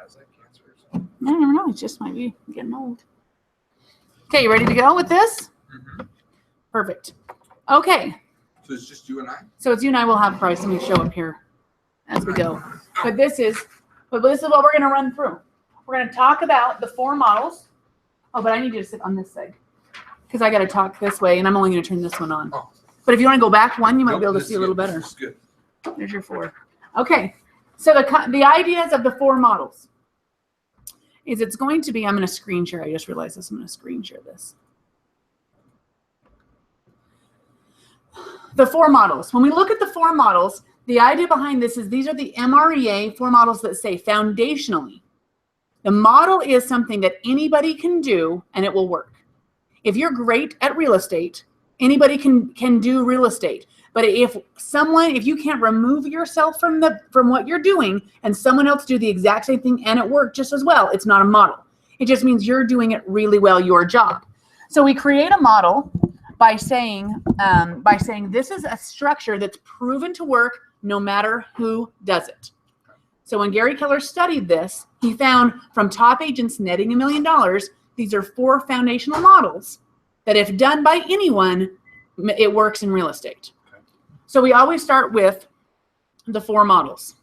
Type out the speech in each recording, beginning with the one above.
has like cancer or something. I don't know. It just might be getting old. Okay, you ready to go with this? Mm-hmm. Perfect. Okay. So it's just you and I? So it's you and I will have probably something show up here as we go. But this is what we're going to run through. We're going to talk about the 4 models. Oh, but I need you to sit on this side because I got to talk this way, and I'm only going to turn this one on. Oh. But if you want to go back one, you might be able to see a little better. This is good. There's your 4. Okay. So the ideas of the 4 models is it's going to be, I'm going to screen share. I just realized this. I'm going to screen share this. The 4 models. When we look at the 4 models, the idea behind this is these are the MREA 4 models that say foundationally. The model is something that anybody can do and it will work. If you're great at real estate, anybody can do real estate. But if you can't remove yourself from what you're doing and someone else do the exact same thing and it worked just as well, it's not a model. It just means you're doing it really well, your job. So we create a model by saying this is a structure that's proven to work no matter who does it. So when Gary Keller studied this, he found from top agents netting $1 million, these are 4 foundational models that if done by anyone, it works in real estate. So we always start with the 4 models.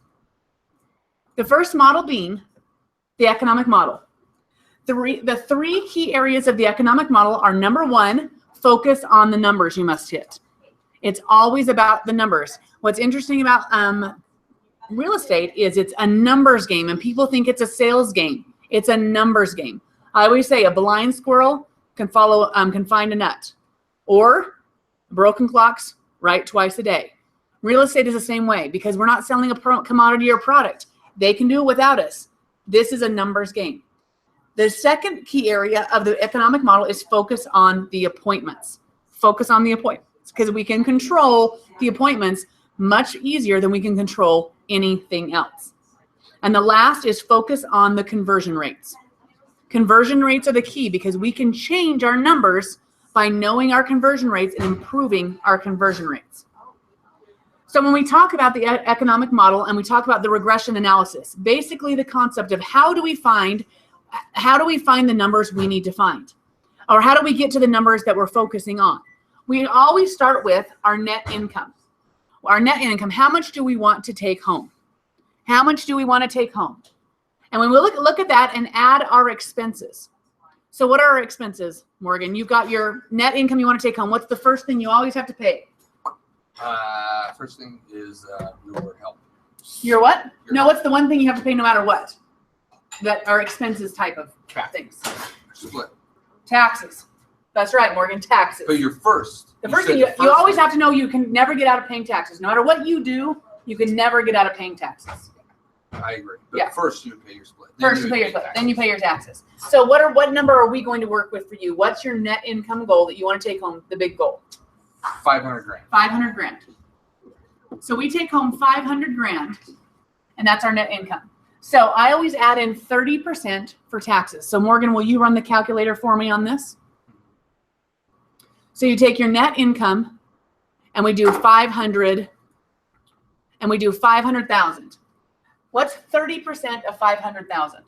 The first model being the economic model. The 3 key areas of the economic model are number 1, focus on the numbers you must hit. It's always about the numbers. What's interesting about real estate is it's a numbers game, and people think it's a sales game. It's a numbers game. I always say a blind squirrel can find a nut, or broken clocks right twice a day. Real estate is the same way because we're not selling a commodity or product. They can do it without us. This is a numbers game. The second key area of the economic model is focus on the appointments. Focus on the appointments because we can control the appointments much easier than we can control anything else. And the last is focus on the conversion rates. Conversion rates are the key because we can change our numbers by knowing our conversion rates and improving our conversion rates. So when we talk about the economic model and we talk about the regression analysis, basically the concept of how do we find the numbers we need to find? Or how do we get to the numbers that we're focusing on? We always start with our net income. Our net income, how much do we want to take home? How much do we want to take home? And when we look at that and add our expenses. So what are our expenses, Morgan? You've got your net income you want to take home. What's the first thing you always have to pay? First thing is your health. Your what? What's the one thing you have to pay no matter what? That are expenses type of things. Split. Taxes. That's right, Morgan, taxes. But the first thing you always have to know you can never get out of paying taxes. No matter what you do, you can never get out of paying taxes. I agree. But first you pay your split. First you pay your split. Then you pay your taxes. So what number are we going to work with for you? What's your net income goal that you want to take home, the big goal? 500 grand. 500 grand. So we take home 500 grand, and that's our net income. So I always add in 30% for taxes. So Morgan, will you run the calculator for me on this? So you take your net income, and we do 500, and we do 500,000. What's 30% of 500,000?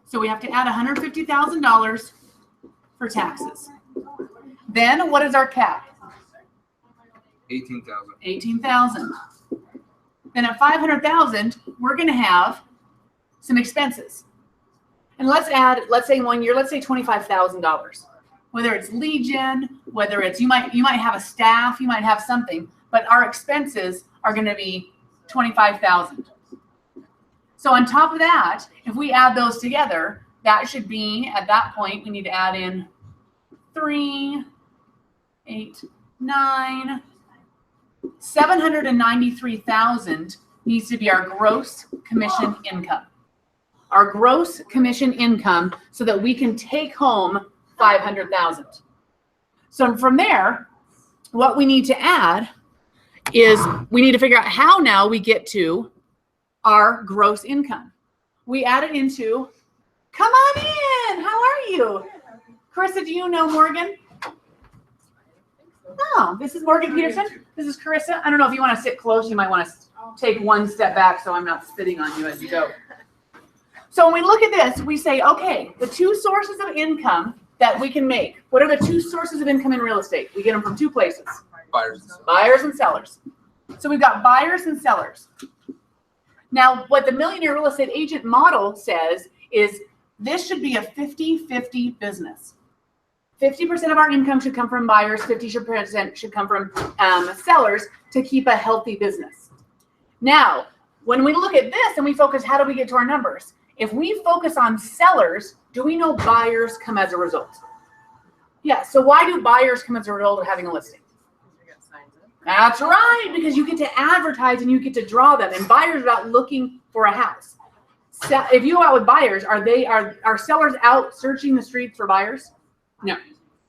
So we have to add $150,000 for taxes. Then what is our cap? 18,000. 18,000. Then at 500,000, we're going to have some expenses. And let's say one year, let's say $25,000. Whether it's lead gen, whether it's you might have a staff, you might have something, but our expenses are going to be 25,000. So on top of that, if we add those together, that should be, at that point, we need to add in 3, 8, 9, 793,000 needs to be our gross commission income. Our gross commission income so that we can take home 500,000. So from there, what we need to add is we need to figure out how now we get to our gross income. We add it into, come on in, how are you? Carissa, do you know Morgan? No, this is Morgan Peterson. This is Carissa. I don't know if you want to sit close. You might want to take one step back so I'm not spitting on you as you go. So when we look at this, we say, okay, the two sources of income that we can make. What are the two sources of income in real estate? We get them from two places. Buyers and sellers. So we've got buyers and sellers. Now, what the Millionaire Real Estate Agent model says is this should be a 50-50 business. 50% of our income should come from buyers, 50% should come from sellers to keep a healthy business. Now, when we look at this and we focus, how do we get to our numbers? If we focus on sellers, do we know buyers come as a result? Yeah, so why do buyers come as a result of having a listing? That's right, because you get to advertise and you get to draw them, and buyers are out looking for a house. So if you go out with buyers, are sellers out searching the streets for buyers? No,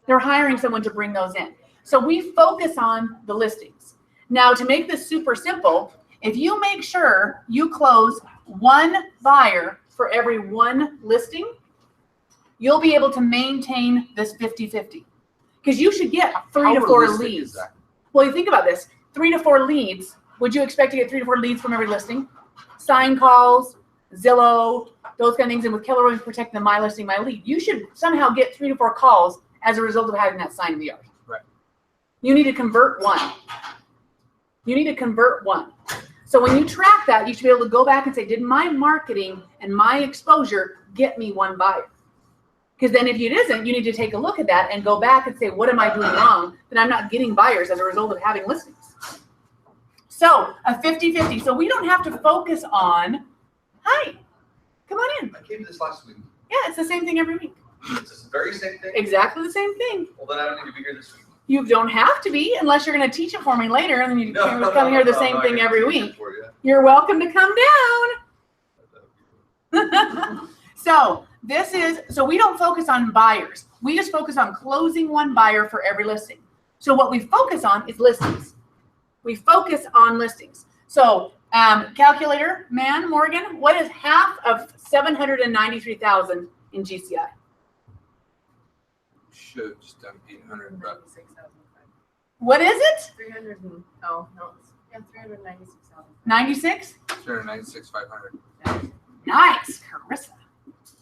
they're hiring someone to bring those in. So we focus on the listings. Now, to make this super simple, if you make sure you close one buyer for every one listing, you'll be able to maintain this 50-50. Because you should get 3 to 4 leads. Well, you think about this, 3 to 4 leads. Would you expect to get 3 to 4 leads from every listing? Sign calls, Zillow, those kind of things. And with Keller Williams Protect the My Listing, My Lead, you should somehow get 3 to 4 calls as a result of having that sign in the yard. Right. You need to convert one. You need to convert one. So when you track that, you should be able to go back and say, did my marketing and my exposure get me one buyer? Because then if it isn't, you need to take a look at that and go back and say, what am I doing wrong that I'm not getting buyers as a result of having listings? So a 50-50. So we don't have to focus on, hi, come on in. I came to this last week. Yeah, it's the same thing every week. It's the very same thing? Exactly the same thing. Well, then I don't need to be here this week. You don't have to be unless you're going to teach it for me later, and then you come here the same thing every week. You're welcome to come down. So we don't focus on buyers. We just focus on closing one buyer for every listing. So what we focus on is listings. We focus on listings. So calculator, Morgan, what is half of 793,000 in GCI? Should have just done 800, but What is it? 300 and, oh, no, yeah, 396,000. 96? 396,500. Nice, Carissa.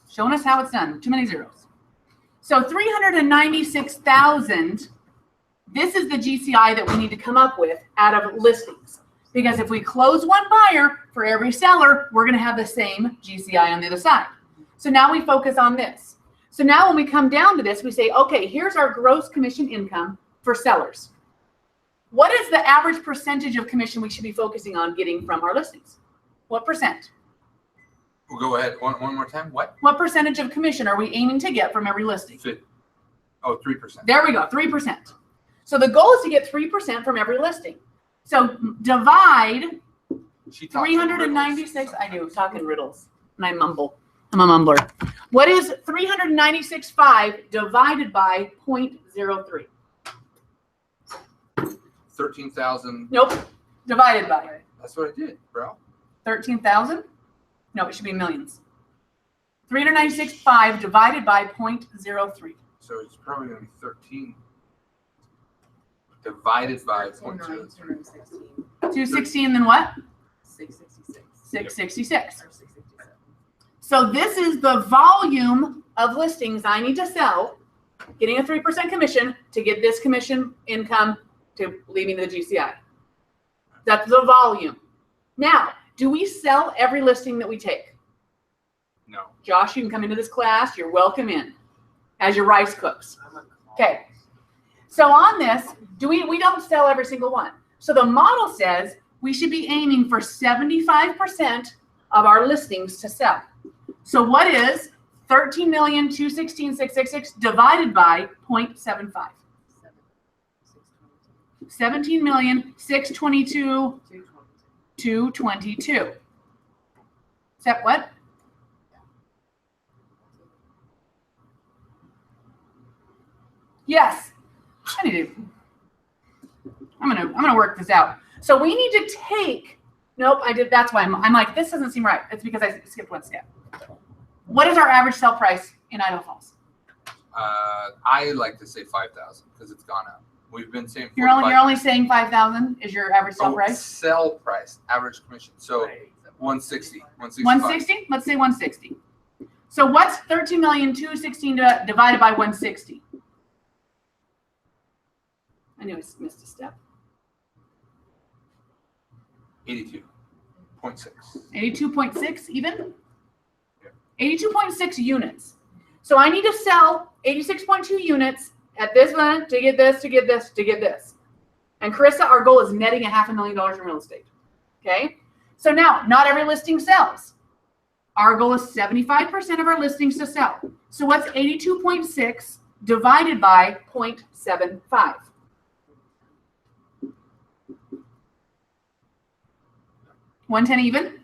Showing us how it's done. Too many zeros. So 396,000, this is the GCI that we need to come up with out of listings. Because if we close one buyer for every seller, we're going to have the same GCI on the other side. So now we focus on this. So now when we come down to this, we say, okay, here's our gross commission income for sellers. What is the average percentage of commission we should be focusing on getting from our listings? What percent? We'll go ahead. One more time. What? What percentage of commission are we aiming to get from every listing? 3%. There we go, 3%. So the goal is to get 3% from every listing. So divide 396. I do, talking riddles, and I mumble. I'm a mumbler. What is 396.5 divided by 0.03? 13,000. Nope. Divided by. That's what I did, bro. 13,000? No, it should be millions. 396.5 divided by 0.03. So it's probably going to be 13 divided by 0.03. 216, then what? 666. 666. Or 667. So this is the volume of listings I need to sell, getting a 3% commission to get this commission income to leaving the GCI. That's the volume. Now, do we sell every listing that we take? No. Josh, you can come into this class. You're welcome in as your rice cooks. Okay. So on this, we don't sell every single one. So the model says we should be aiming for 75% of our listings to sell. So what is 13,216,666 divided by 0.75? 17,622,222. Is that what? Yes. I'm gonna work this out. So we need to take. Nope, I did. That's why I'm like, this doesn't seem right. It's because I skipped one step. What is our average sell price in Idaho Falls? I like to say 5,000 because it's gone up We've been saying You're only saying 5,000 is your average sell price? Sell price, average commission. So Right. 160, 160? Let's say 160. So what's 13,216 divided by 160? I knew I missed a step. 82.6. 82.6 even? Yeah. 82.6 units. So I need to sell 86.2 units at this one to get this, to get this, to get this. And Carissa, our goal is netting $500,000 in real estate. Okay? So now, not every listing sells. Our goal is 75% of our listings to sell. So what's 82.6 divided by 0.75? 110 even?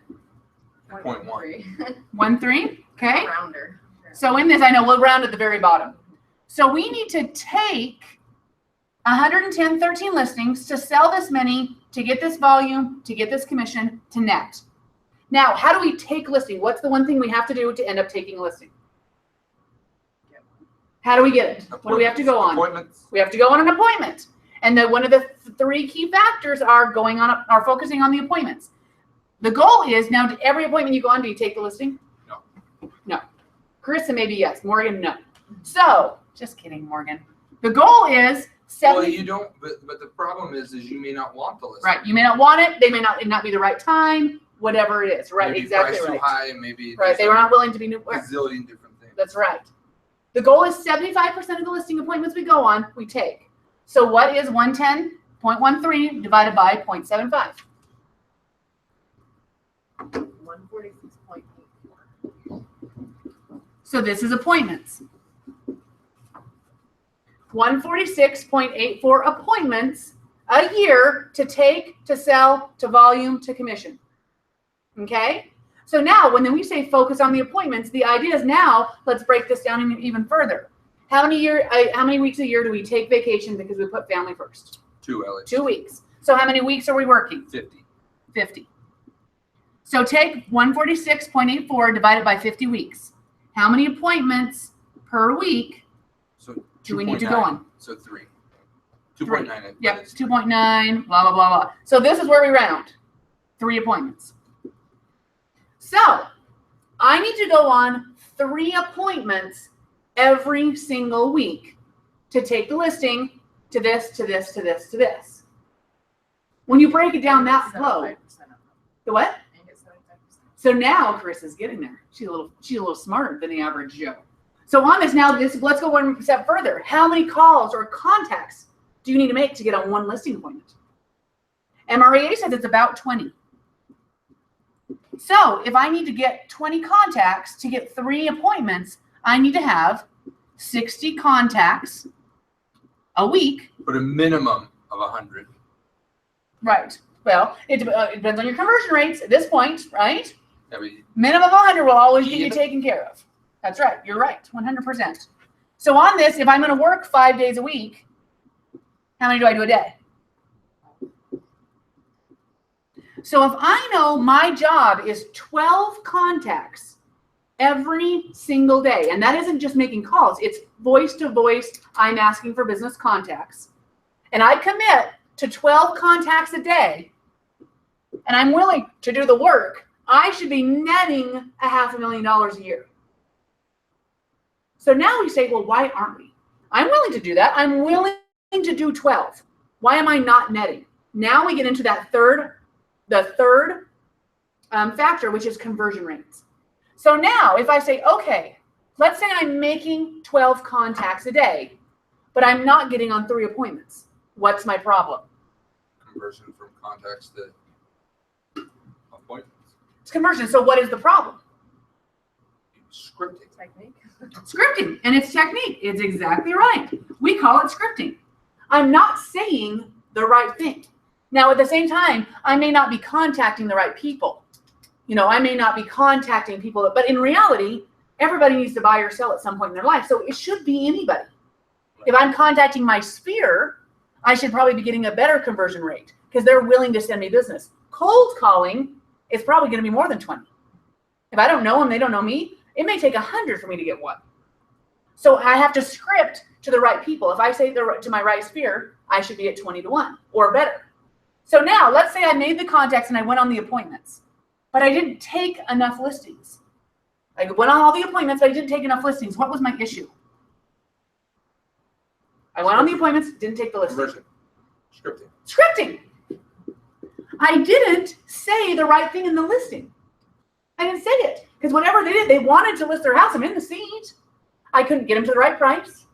0.1. 1.3? Okay. Rounder. So in this, I know we'll round at the very bottom. So we need to take 110, 13 listings to sell this many, to get this volume, to get this commission, to net. Now, how do we take listing? What's the one thing we have to do to end up taking a listing? How do we get it? What do we have to go on? Appointments. We have to go on an appointment. And one of the three key factors are focusing on the appointments. The goal is now, to every appointment you go on, do you take the listing? No. Carissa, maybe yes. Morgan, no. So, just kidding, Morgan. The goal is 70. Well, you don't, but the problem is you may not want the listing. Right. You may not want it. They may not be the right time. Whatever it is. Right. Maybe Exactly price right. Too high, maybe Right. They were not willing to be new. a zillion different things. That's right. The goal is 75% of the listing appointments we go on, we take. So what is 110.13 divided by 0.75? 146.84. So this is appointments. 146.84 appointments a year to take, to sell, to volume, to commission. Okay? So now when we say focus on the appointments, the idea is now let's break this down even further. How many weeks a year do we take vacation because we put family first? 2, Ellie. 2 weeks. So how many weeks are we working? 50. 50. So take 146.84 divided by 50 weeks. How many appointments per week So do we need to 2.9. go on? So 3. 2.9. Yep, 2.9, blah, blah, blah, blah. So this is where we round. 3 appointments. So I need to go on 3 appointments every single week to take the listing to this, to this, to this, to this. When you break it down that low, 75% of them. the what? And get 75%. So now Carissa's getting there. She's a little smarter than the average Joe. So on this now, let's go one step further. How many calls or contacts do you need to make to get on 1 listing appointment? MREA says it's about 20. So if I need to get 20 contacts to get 3 appointments, I need to have 60 contacts a week. But a minimum of 100. Right. Well, it depends on your conversion rates at this point, right? I mean, Minimum of 100 will always get you Even- taken care of. That's right. You're right. 100%. So on this, if I'm going to work 5 days a week, how many do I do a day? So if I know my job is 12 contacts every single day, and that isn't just making calls, it's voice to voice, I'm asking for business contacts, and I commit to 12 contacts a day, and I'm willing to do the work, I should be netting $500,000 a year. So now we say, well, why aren't we? I'm willing to do that. I'm willing to do 12. Why am I not netting? Now we get into that the third factor, which is conversion rates. So now if I say, okay, let's say I'm making 12 contacts a day, but I'm not getting on 3 appointments. What's my problem? conversion from contacts to appointments. It's conversion. So what is the problem? Scripting. Technique. Scripting, and it's technique. It's exactly right. We call it scripting. I'm not saying the right thing. Now, at the same time, I may not be contacting the right people. You know, I may not be contacting people, but in reality, everybody needs to buy or sell at some point in their life. So it should be anybody. If I'm contacting my sphere, I should probably be getting a better conversion rate because they're willing to send me business. Cold calling is probably going to be more than 20. If I don't know them, they don't know me, it may take 100 for me to get 1. So I have to script to the right people. If I say to my right sphere, I should be at 20-1 or better. So now let's say I made the contacts and I went on the appointments, but I didn't take enough listings. I went on all the appointments, but I didn't take enough listings. What was my issue? I went on the appointments, didn't take the listings. Conversion. Scripting. I didn't say the right thing in the listing. I didn't say it. Because whatever they did, they wanted to list their house. I'm in the seat. I couldn't get them to the right price.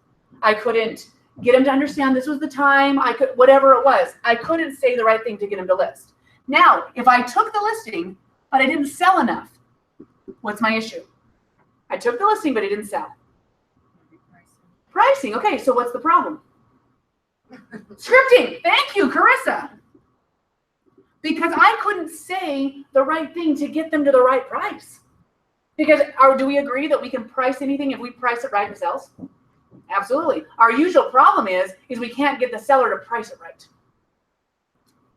I couldn't get them to understand this was the time. I could, whatever it was. I couldn't say the right thing to get them to list. Now, if I took the listing, but I didn't sell enough, what's my issue? I took the listing, but it didn't sell. Pricing. Okay, so what's the problem? Scripting. Thank you, Carissa. Because I couldn't say the right thing to get them to the right price. Because do we agree that we can price anything if we price it right, it sells? Absolutely. Our usual problem is we can't get the seller to price it right.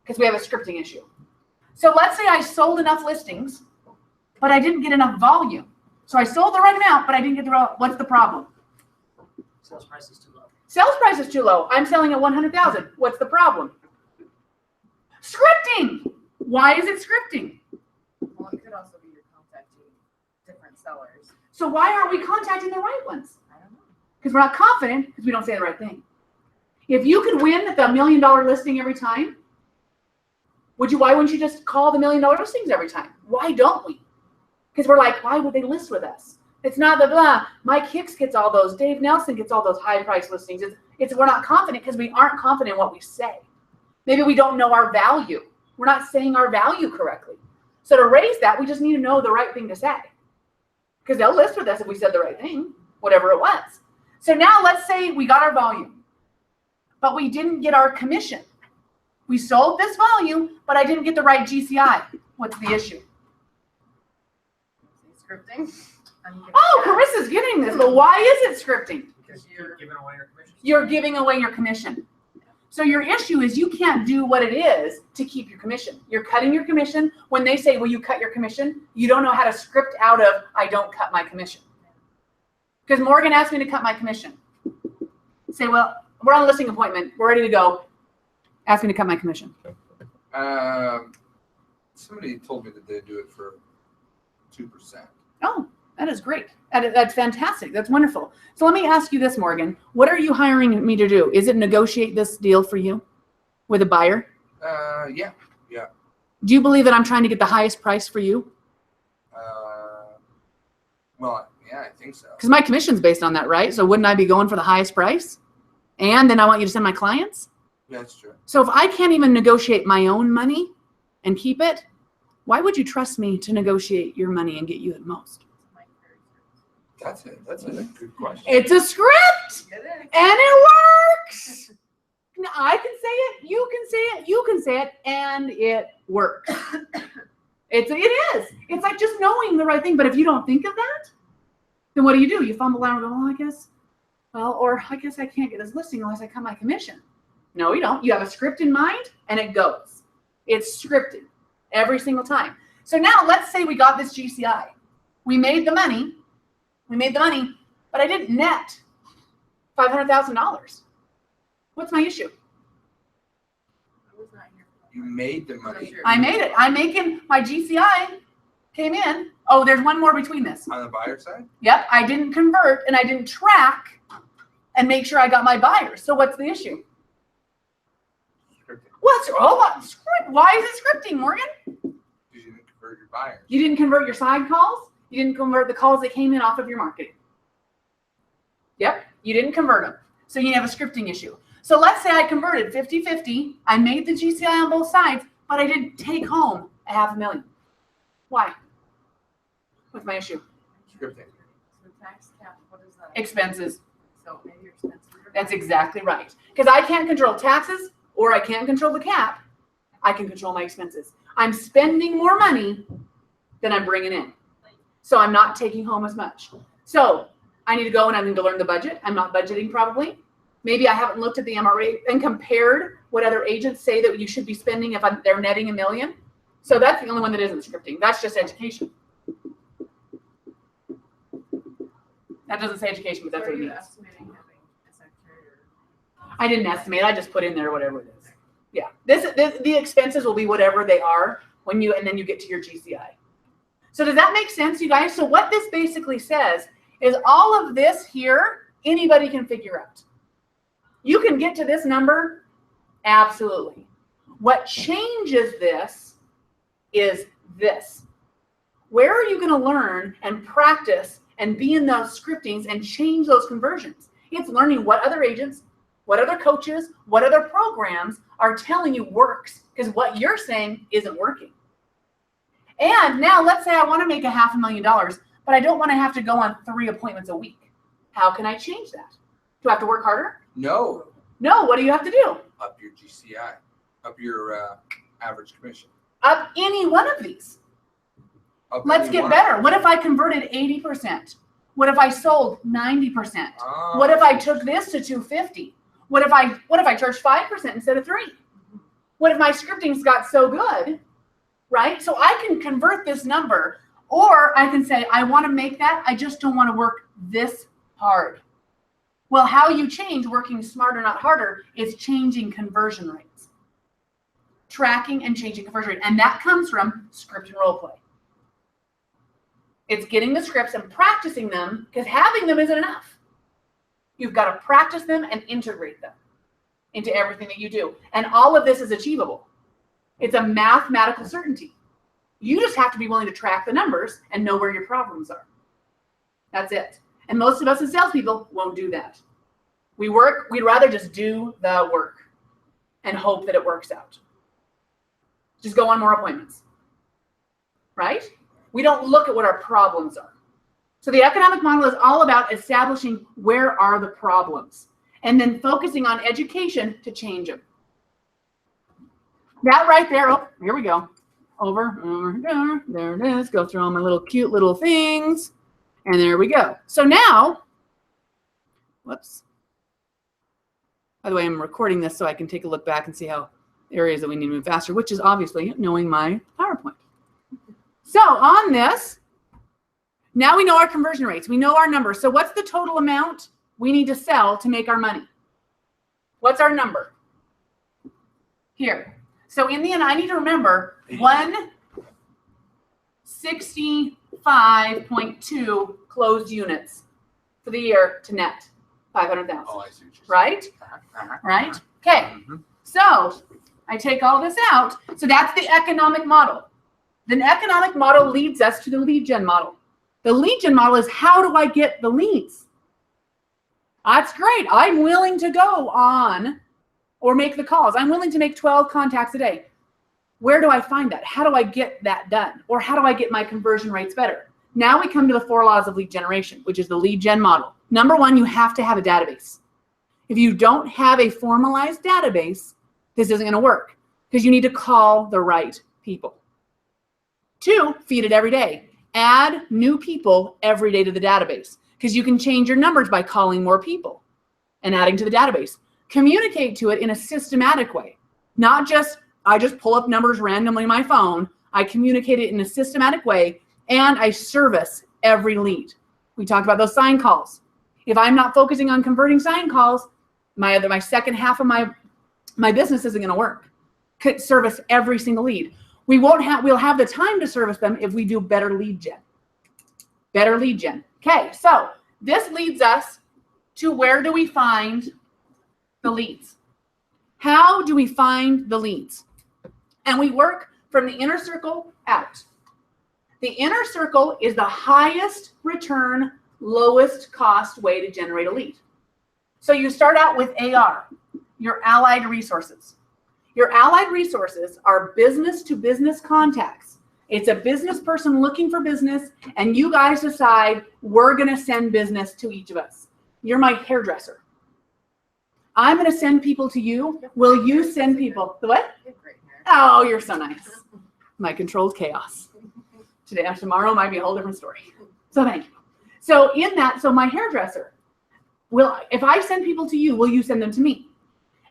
Because we have a scripting issue. So let's say I sold enough listings, but I didn't get enough volume. So I sold the right amount, but I didn't get the right. What's the problem? Sales price is too low. Sales price is too low. I'm selling at 100,000. What's the problem? Scripting. Why is it scripting? Well, it could also be you're contacting different sellers. So why aren't we contacting the right ones? I don't know. Because we're not confident because we don't say the right thing. If you could win the $1 million listing every time, why wouldn't you just call the $1 million listings every time? Why don't we? Because we're like, why would they list with us? It's not the blah. Mike Hicks gets all those. Dave Nelson gets all those high price listings. It's we're not confident because we aren't confident in what we say. Maybe we don't know our value. We're not saying our value correctly. So to raise that, we just need to know the right thing to say. Because they'll list with us if we said the right thing, whatever it was. So now let's say we got our volume, but we didn't get our commission. We sold this volume, but I didn't get the right GCI. What's the issue? Scripting. Oh, Carissa's getting this, but why is it scripting? Because You're giving away your commission. You're giving away your commission. So your issue is you can't do what it is to keep your commission. You're cutting your commission. When they say, will you cut your commission? You don't know how to script out of, I don't cut my commission. Because Morgan asked me to cut my commission. Say, well, we're on a listing appointment. We're ready to go. Ask me to cut my commission. Somebody told me that they do it for 2%. Oh, that is great. That's fantastic. That's wonderful. So let me ask you this, Morgan. What are you hiring me to do? Is it negotiate this deal for you with a buyer? Yeah. Do you believe that I'm trying to get the highest price for you? Well, yeah, I think so. Because my commission's based on that, right? So wouldn't I be going for the highest price? And then I want you to send my clients? That's true. So if I can't even negotiate my own money and keep it, why would you trust me to negotiate your money and get you the most? That's it. That's a good question. It's a script and it works. I can say it, you can say it, you can say it, and it works. It is. It's like just knowing the right thing. But if you don't think of that, then what do? You fumble around and go, I guess I can't get this listing unless I cut my commission. No, you don't. You have a script in mind and it goes. It's scripted every single time. So now let's say we got this GCI. We made the money, but I didn't net $500,000. What's my issue? You made the money. I made it. I'm making my GCI came in. Oh, there's one more between this. On the buyer side? Yep, I didn't convert and I didn't track and make sure I got my buyers. So what's the issue? Scripting. Script. Why is it scripting, Morgan? You didn't convert your buyers. You didn't convert your side calls. You didn't convert the calls that came in off of your marketing. Yep, you didn't convert them. So you have a scripting issue. So let's say I converted 50-50. I made the GCI on both sides, but I didn't take home $500,000. Why? What's my issue? Scripting. So tax cap, what is that? Expenses. So maybe your expenses. That's exactly right. Because I can't control taxes or I can't control the cap. I can control my expenses. I'm spending more money than I'm bringing in. So I'm not taking home as much. So I need to go and I need to learn the budget. I'm not budgeting probably. Maybe I haven't looked at the MREA and compared what other agents say that you should be spending if they're netting $1 million. So that's the only one that isn't scripting. That's just education. That doesn't say education, but that's what it means. Estimating having a secretary I didn't estimate. I just put in there whatever it is. Yeah. The expenses will be whatever they are and then you get to your GCI. So does that make sense, you guys? So what this basically says is all of this here, anybody can figure out. You can get to this number, absolutely. What changes this is this. Where are you going to learn and practice and be in those scriptings and change those conversions? It's learning what other agents, what other coaches, what other programs are telling you works, because what you're saying isn't working. And now let's say I want to make $500,000, but I don't want to have to go on 3 appointments a week. How can I change that? Do I have to work harder? No. No, what do you have to do? Up your GCI, up your average commission. Up any one of these. Up Let's any get one. better. What if I converted 80%? What if I sold 90%? Oh. What if I took this to 250? What if I charged 5% instead of 3? What if my scripting's got so good, right? So I can convert this number, or I can say, I want to make that, I just don't want to work this hard. Well, how you change working smarter, not harder, is changing conversion rates. Tracking and changing conversion rate. And that comes from script and role play. It's getting the scripts and practicing them, because having them isn't enough. You've got to practice them and integrate them into everything that you do. And all of this is achievable. It's a mathematical certainty. You just have to be willing to track the numbers and know where your problems are. That's it. And most of us as salespeople won't do that. We'd rather just do the work and hope that it works out. Just go on more appointments, right? We don't look at what our problems are. So the economic model is all about establishing where are the problems and then focusing on education to change them. That right there, oh, here we go. Over, there it is. Go through all my little cute little things. And there we go. So now, whoops. By the way, I'm recording this so I can take a look back and see how areas that we need to move faster, which is obviously knowing my PowerPoint. So on this, now we know our conversion rates. We know our numbers. So what's the total amount we need to sell to make our money? What's our number? Here. So in the end, I need to remember 165.2 closed units for the year to net 500,000. Oh, I see what you're saying. Right? Uh-huh. Right? Okay. So I take all this out. So that's the economic model. The economic model leads us to the lead gen model. The lead gen model is, how do I get the leads? That's great. I'm willing to go on or make the calls. I'm willing to make 12 contacts a day. Where do I find that? How do I get that done? Or how do I get my conversion rates better? Now we come to the 4 laws of lead generation, which is the lead gen model. Number 1, you have to have a database. If you don't have a formalized database, this isn't going to work, because you need to call the right people. 2, feed it every day. Add new people every day to the database, because you can change your numbers by calling more people and adding to the database. Communicate to it in a systematic way, not just, I just pull up numbers randomly on my phone. I communicate it in a systematic way, and I service every lead. We talked about those sign calls. If I'm not focusing on converting sign calls, my second half of my business isn't going to work. Could service every single lead. We'll have the time to service them if we do better lead gen. Better lead gen. Okay, so this leads us to, where do we find the leads? How do we find the leads? And we work from the inner circle out. The inner circle is the highest return, lowest cost way to generate a lead. So you start out with AR, your allied resources. Your allied resources are business-to-business contacts. It's a business person looking for business, and you guys decide, we're going to send business to each of us. You're my hairdresser. I'm going to send people to you. Will you send people? The what? You have great hair. Oh, you're so nice. My controlled chaos. Tomorrow might be a whole different story. So thank you. So in that, so my hairdresser, if I send people to you, will you send them to me?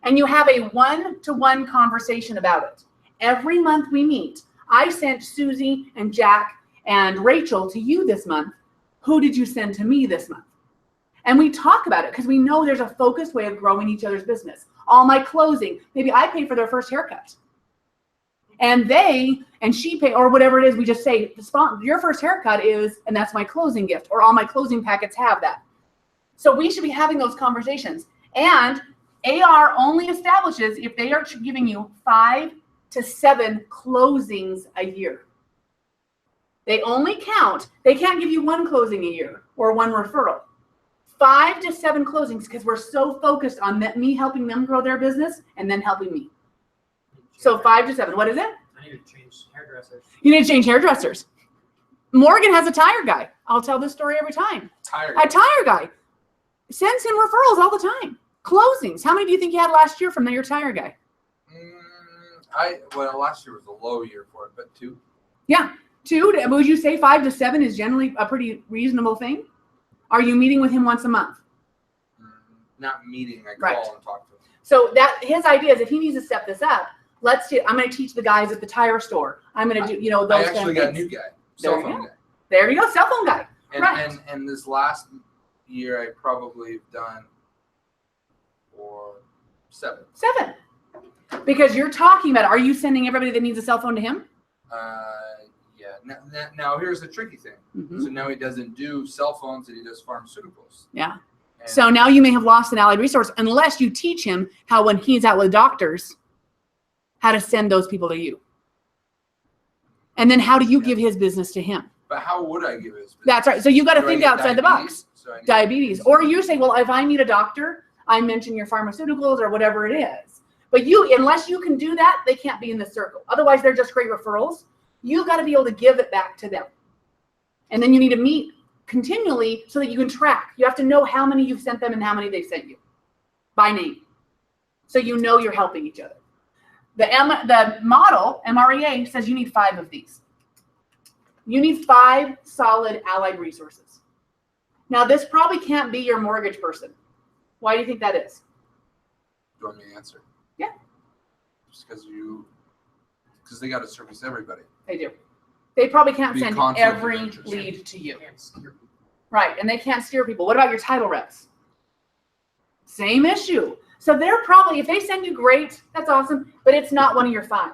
And you have a one-to-one conversation about it. Every month we meet. I sent Susie and Jack and Rachel to you this month. Who did you send to me this month? And we talk about it because we know there's a focused way of growing each other's business. All my closing, maybe I pay for their first haircut. And she pay, or whatever it is, we just say, your first haircut is, and that's my closing gift, or all my closing packets have that. So we should be having those conversations. And AR only establishes if they are giving you 5 to 7 closings a year. They only count, they can't give you 1 closing a year or 1 referral. 5 to 7 closings, because we're so focused on me helping them grow their business and then helping me. So 5 to 7. What is it? I need to change hairdressers. You need to change hairdressers. Morgan has a tire guy. I'll tell this story every time. A tire guy sends him referrals all the time. Closings. How many do you think you had last year from your tire guy? Well, last year was a low year for it, but 2. Yeah, 2. Would you say 5 to 7 is generally a pretty reasonable thing? Are you meeting with him once a month? Not meeting. I Right. call and talk to him. So his idea is if he needs to step this up, I'm going to teach the guys at the tire store. I'm going to do, those I kind actually of got a things. new guy, There cell you phone go. guy. There you go, cell phone guy. And, Right. and this last year, I probably have done 7. 7. Because you're talking about, are you sending everybody that needs a cell phone to him? Yeah. Now here's the tricky thing. Mhm. So now he doesn't do cell phones, and he does pharmaceuticals. Yeah. And So now you may have lost an allied resource unless you teach him how, when he's out with doctors, how to send those people to you. And then how do you give his business to him? But how would I give his business? That's right. So you got to Do I think get outside the box. So I need Diabetes. Or you say, well, if I meet a doctor, I mention your pharmaceuticals or whatever it is. But unless you can do that, they can't be in the circle. Otherwise, they're just great referrals. You've got to be able to give it back to them. And then you need to meet continually so that you can track. You have to know how many you've sent them and how many they sent you by name. So you know you're helping each other. The model, MREA, says you need 5 of these. You need 5 solid allied resources. Now, this probably can't be your mortgage person. Why do you think that is? Do you want me to answer? Yeah. Just because they got to service everybody. They do. They probably can't Be send conflict of every interest. lead to you. Can't steer people. Right, and they can't steer people. What about your title reps? Same issue. So they're probably, if they send you, great, that's awesome, but it's not one of your 5.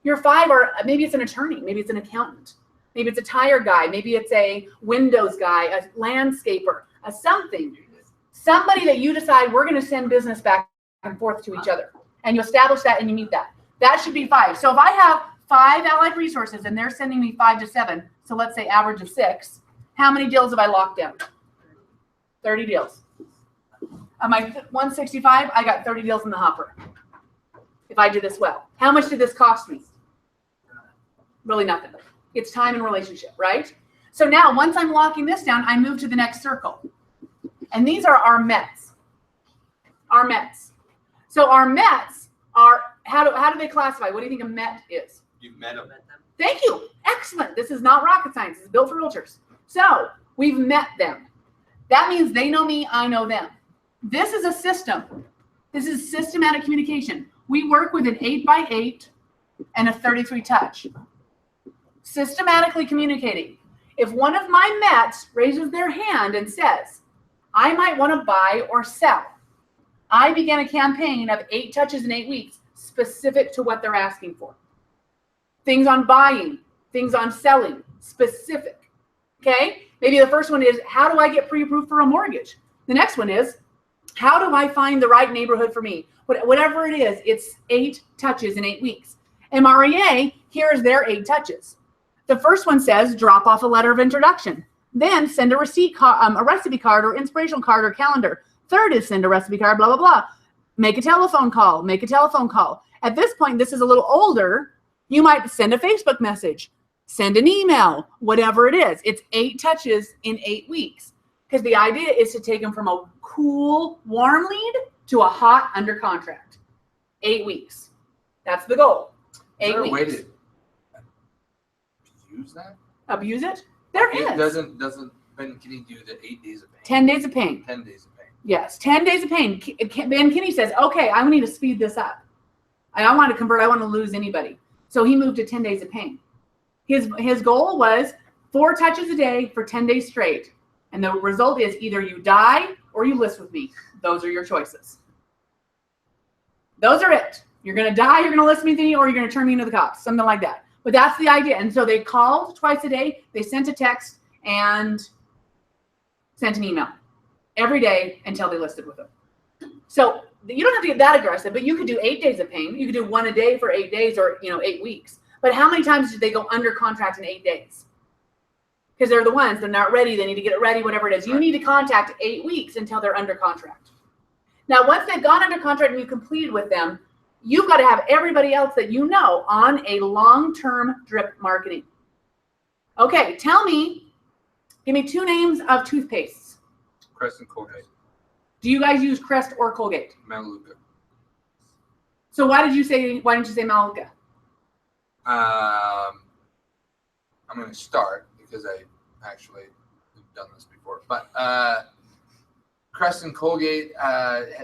Your 5 are, maybe it's an attorney, maybe it's an accountant, maybe it's a tire guy, maybe it's a windows guy, a landscaper, a something. Somebody that you decide we're going to send business back and forth to each other. And you establish that and you meet that. That should be 5. So if I have 5 allied resources and they're sending me 5 to 7, so let's say average of 6, how many deals have I locked down? 30 deals. On my 165, I got 30 deals in the hopper. If I do this well. How much did this cost me? Really nothing. It's time and relationship, right? So now once I'm locking this down, I move to the next circle. And these are our METs. Our METs. So our METs are, how do they classify? What do you think a MET is? You've met him. Met them. Thank you. Excellent. This is not rocket science. It's built for realtors. So we've met them. That means they know me, I know them. This is a system. This is systematic communication. We work with an 8x8 and a 33 touch. Systematically communicating. If one of my METs raises their hand and says, I might want to buy or sell, I began a campaign of 8 touches in 8 weeks specific to what they're asking for. Things on buying, things on selling, specific. Okay? Maybe the first one is, how do I get pre-approved for a mortgage? The next one is, how do I find the right neighborhood for me? Whatever it is, it's 8 touches in 8 weeks. MREA, here's their 8 touches. The first one says, drop off a letter of introduction. Then send a recipe card or inspirational card or calendar. Third is send a recipe card, blah, blah, blah. Make a telephone call. Make a telephone call. At this point, this is a little older. You might send a Facebook message, send an email, whatever it is. It's 8 touches in 8 weeks. Because the idea is to take them from a cool, warm lead to a hot under contract. 8 weeks. That's the goal. 8 Is there a way weeks. to use that? Abuse it? There is. It doesn't Ben Kinney do the 8 days of pain? 10 days of pain. 10 days of pain. Yes, 10 days of pain. Ben Kinney says, okay, I need to speed this up. I don't want to convert. I want to lose anybody. So he moved to 10 days of pain. His goal was 4 touches a day for 10 days straight. And the result is either you die or you list with me. Those are your choices. Those are it. You're going to die, you're going to list with me, or you're going to turn me into the cops, something like that. But that's the idea. And so they called twice a day, they sent a text, and sent an email every day until they listed with them. So you don't have to get that aggressive, but you could do 8 days of payment. You could do one a day for 8 days, or 8 weeks. But how many times did they go under contract in 8 days? Because they're the ones, they're not ready, they need to get it ready, whatever it is. You need to contact 8 weeks until they're under contract. Now, once they've gone under contract and you completed with them, you've got to have everybody else that you know on a long-term drip marketing. Okay, give me 2 names of toothpastes. Crest and Colgate. Do you guys use Crest or Colgate? Melaleuca. So why didn't you say Melaleuca? I'm going to start because I actually have done this before. But Crest and Colgate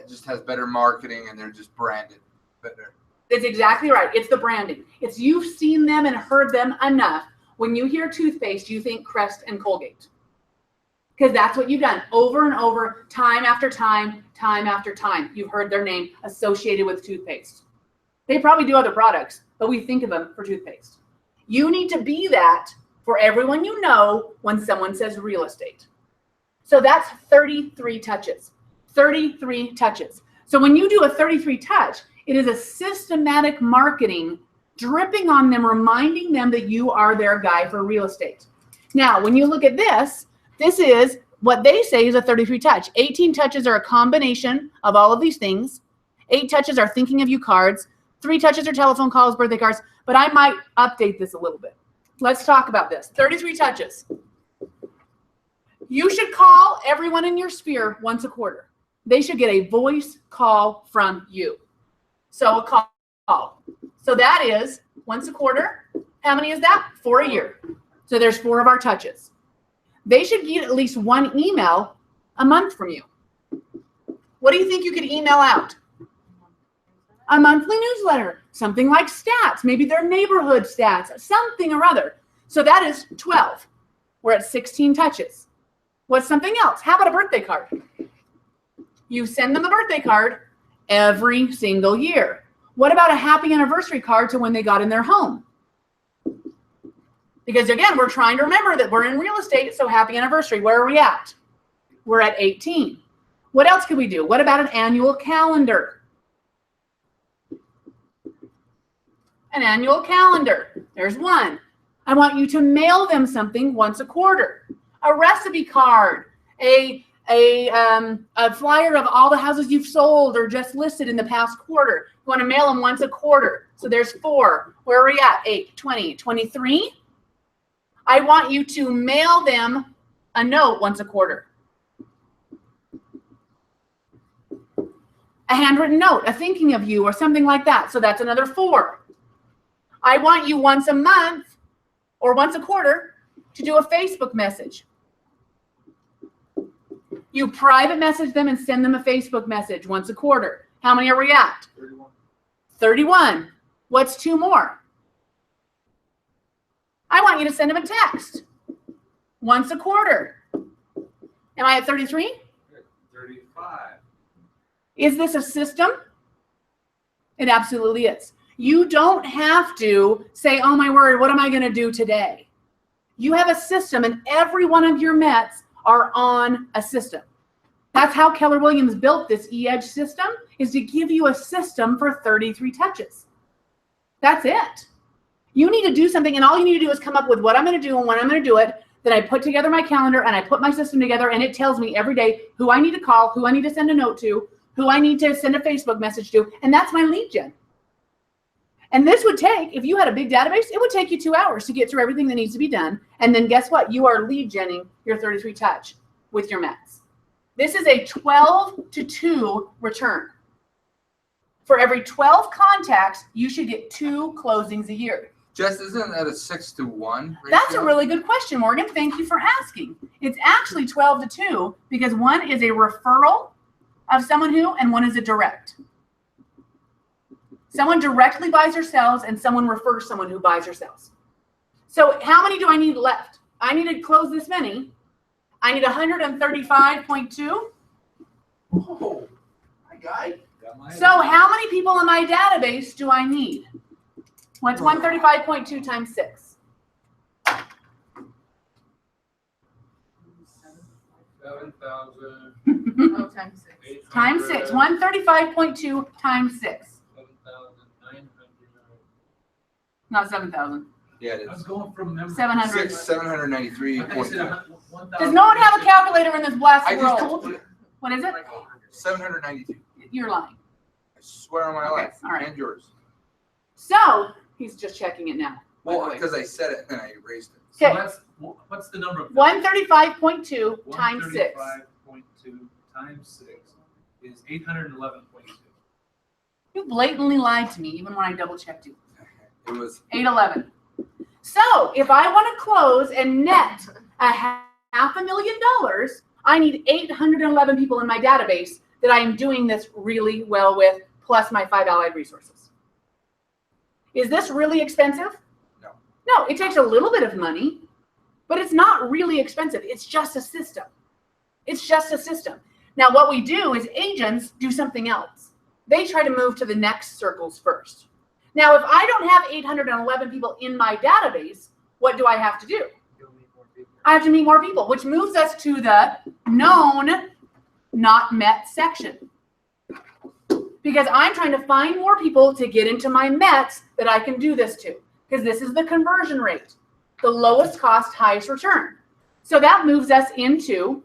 just has better marketing, and they're just branded better. It's exactly right. It's the branding. It's you've seen them and heard them enough. When you hear toothpaste, you think Crest and Colgate. Because that's what you've done over and over, time after time, time after time. You've heard their name associated with toothpaste. They probably do other products, but we think of them for toothpaste. You need to be that for everyone you know when someone says real estate. So that's 33 touches. 33 touches. So when you do a 33 touch, it is a systematic marketing dripping on them, reminding them that you are their guy for real estate. Now, when you look at this is what they say is a 33 touch. 18 touches are a combination of all of these things. 8 touches are thinking of you cards. 3 touches are telephone calls, birthday cards. But I might update this a little bit. Let's talk about this. 33 touches. You should call everyone in your sphere once a quarter. They should get a voice call from you. So a call. So that is once a quarter. How many is that? 4 a year. So there's 4 of our touches. They should get at least 1 email a month from you. What do you think you could email out? A monthly newsletter, something like stats, maybe their neighborhood stats, something or other. So that is 12. We're at 16 touches. What's something else? How about a birthday card? You send them a birthday card every single year. What about a happy anniversary card to when they got in their home? Because again, we're trying to remember that we're in real estate, so happy anniversary. Where are we at? We're at 18. What else could we do? What about an annual calendar? An annual calendar. There's 1. I want you to mail them something once a quarter. A recipe card, a flyer of all the houses you've sold or just listed in the past quarter. You want to mail them once a quarter. So there's 4. Where are we at? 8, 20, 23. I want you to mail them a note once a quarter. A handwritten note, a thinking of you or something like that. So that's another 4. I want you once a month or once a quarter to do a Facebook message. You private message them and send them a Facebook message once a quarter. How many are we at? 31. 31. What's 2 more? I want you to send them a text once a quarter. Am I at 33? 35. Is this a system? It absolutely is. You don't have to say, oh my word, what am I going to do today? You have a system, and every one of your Mets are on a system. That's how Keller Williams built this E-Edge system, is to give you a system for 33 touches. That's it. You need to do something, and all you need to do is come up with what I'm going to do and when I'm going to do it. Then I put together my calendar, and I put my system together, and it tells me every day who I need to call, who I need to send a note to, who I need to send a Facebook message to, and that's my lead gen. And this would take, if you had a big database, it would take you 2 hours to get through everything that needs to be done. And then guess what? You are lead genning your 33 touch with your Mets. This is a 12-to-2 return. For every 12 contacts, you should get 2 closings a year. Jess, isn't that a 6-to-1 ratio? That's a really good question, Morgan. Thank you for asking. It's actually 12-to-2 because 1 is a referral of someone who, and 1 is a direct. Someone directly buys or sells, and someone refers someone who buys or sells. So how many do I need left? I need to close this many. I need 135.2. Oh, hi, guy. Got my So how many people in my database do I need? What's 135.2 times 6? 7,000. Oh, times 6. Times 6. 135.2 times 6. 7,900. Not 7,000. Yeah, it I was is. going from memory. 700. 793. I said 1,000. Does no one have a calculator in this blessed I just world? told you. What is it? 792. You're lying. I swear on my Okay, life. all right. And yours. So he's just checking it now. Well, because I said it and then I erased it. So Okay. that's, what's the number? 135.2 times 6. 135.2 times 6 is 811.2. You blatantly lied to me even when I double checked you. It was 811. So if I want to close and net $500,000, I need 811 people in my database that I am doing this really well with, plus my 5 allied resources. Is this really expensive? No. No, it takes a little bit of money, but it's not really expensive. It's just a system. It's just a system. Now, what we do is agents do something else. They try to move to the next circles first. Now, if I don't have 811 people in my database, what do I have to do? You'll need more people. I have to meet more people, which moves us to the known, not met section. Because I'm trying to find more people to get into my METs that I can do this to. Because this is the conversion rate, the lowest cost, highest return. So that moves us into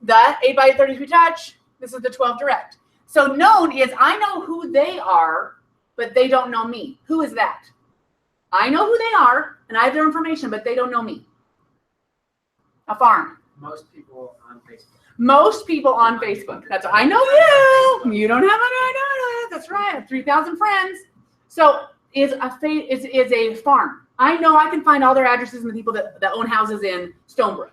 the 8x33 touch. This is the 12 direct. So known is I know who they are, but they don't know me. Who is that? I know who they are, and I have their information, but they don't know me. A farm. Most people on Facebook. Most people on Facebook. That's I know you. You don't have an I know. That's right. I have 3,000 friends. So is a farm. I know I can find all their addresses and the people that own houses in Stonebrook,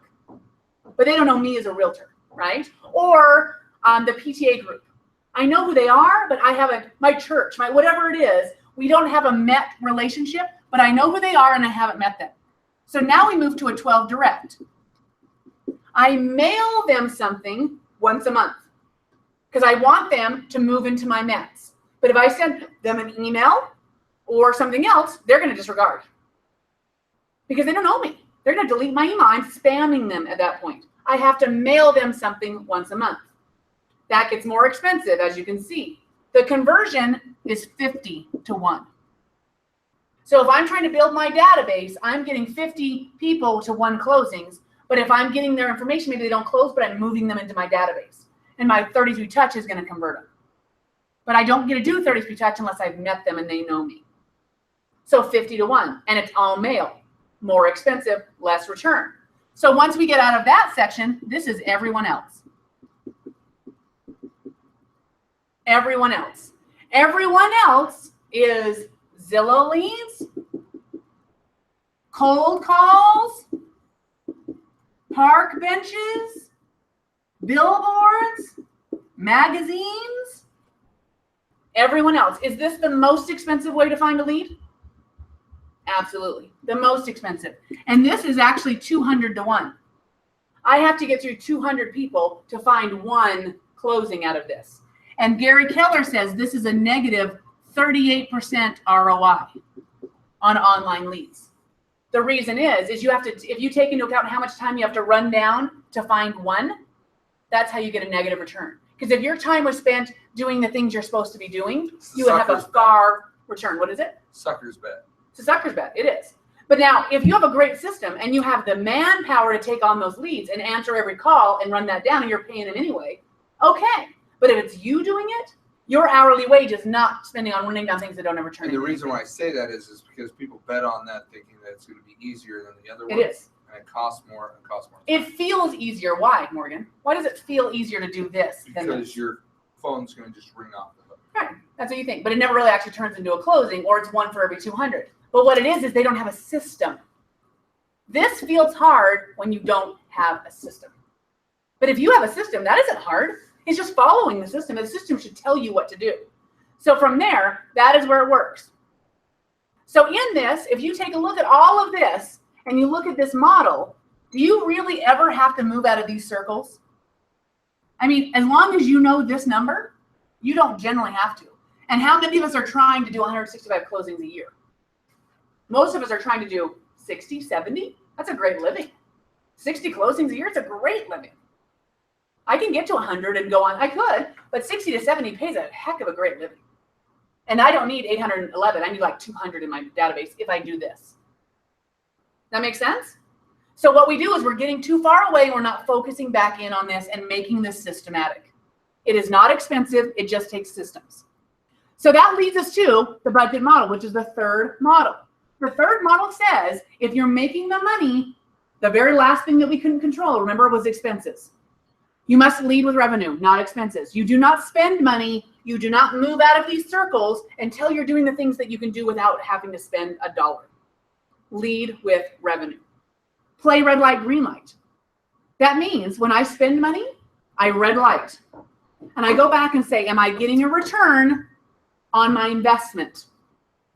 but they don't know me as a realtor, right? Or the PTA group. I know who they are, but I have my church, my whatever it is. We don't have a met relationship, but I know who they are and I haven't met them. So now we move to a 12 direct. I mail them something once a month because I want them to move into my Mets. But if I send them an email or something else, they're going to disregard because they don't know me. They're going to delete my email. I'm spamming them at that point. I have to mail them something once a month. That gets more expensive, as you can see. The conversion is 50 to 1. So if I'm trying to build my database, I'm getting 50 people to 1 closings. But if I'm getting their information, maybe they don't close, but I'm moving them into my database. And my 33 touch is going to convert them. But I don't get to do 33 touch unless I've met them and they know me. So 50 to 1. And it's all mail. More expensive, less return. So once we get out of that section, this is everyone else. Everyone else. Everyone else is Zillow leads, cold calls, park benches, billboards, magazines, everyone else. Is this the most expensive way to find a lead? Absolutely. The most expensive. And this is actually 200 to 1. I have to get through 200 people to find 1 closing out of this. And Gary Keller says this is a negative 38% ROI on online leads. The reason is you have to, if you take into account how much time you have to run down to find 1, that's how you get a negative return. Because if your time was spent doing the things you're supposed to be doing, you would have a far return. What is it? sucker's bet. It's a sucker's bet. It is. But now, if you have a great system and you have the manpower to take on those leads and answer every call and run that down and you're paying them anyway, okay. But if it's you doing it, your hourly wage is not spending on running down things that don't ever turn And the into reason anything. why I say that is because people bet on that thinking that it's going to be easier than the other It one. is. And it costs more and costs more. It feels easier. Why, Morgan? Why does it feel easier to do this than Because this? your phone's going to just ring off the hook. Right. That's what you think. But it never really actually turns into a closing, or it's 1 for every 200. But what it is they don't have a system. This feels hard when you don't have a system. But if you have a system, that isn't hard. It's just following the system. The system should tell you what to do. So from there, that is where it works. So in this, if you take a look at all of this and you look at this model, do you really ever have to move out of these circles? I mean, as long as you know this number, you don't generally have to. And how many of us are trying to do 165 closings a year? Most of us are trying to do 60, 70. That's a great living. 60 closings a year, it's a great living. I can get to 100 and go on. I could, but 60 to 70 pays a heck of a great living. And I don't need 811. I need like 200 in my database if I do this. That makes sense? So what we do is we're getting too far away. We're not focusing back in on this and making this systematic. It is not expensive. It just takes systems. So that leads us to the budget model, which is the third model. The third model says if you're making the money, the very last thing that we couldn't control, remember, was expenses. You must lead with revenue, not expenses. You do not spend money. You do not move out of these circles until you're doing the things that you can do without having to spend a dollar. Lead with revenue. Play red light, green light. That means when I spend money, I red light. And I go back and say, am I getting a return on my investment?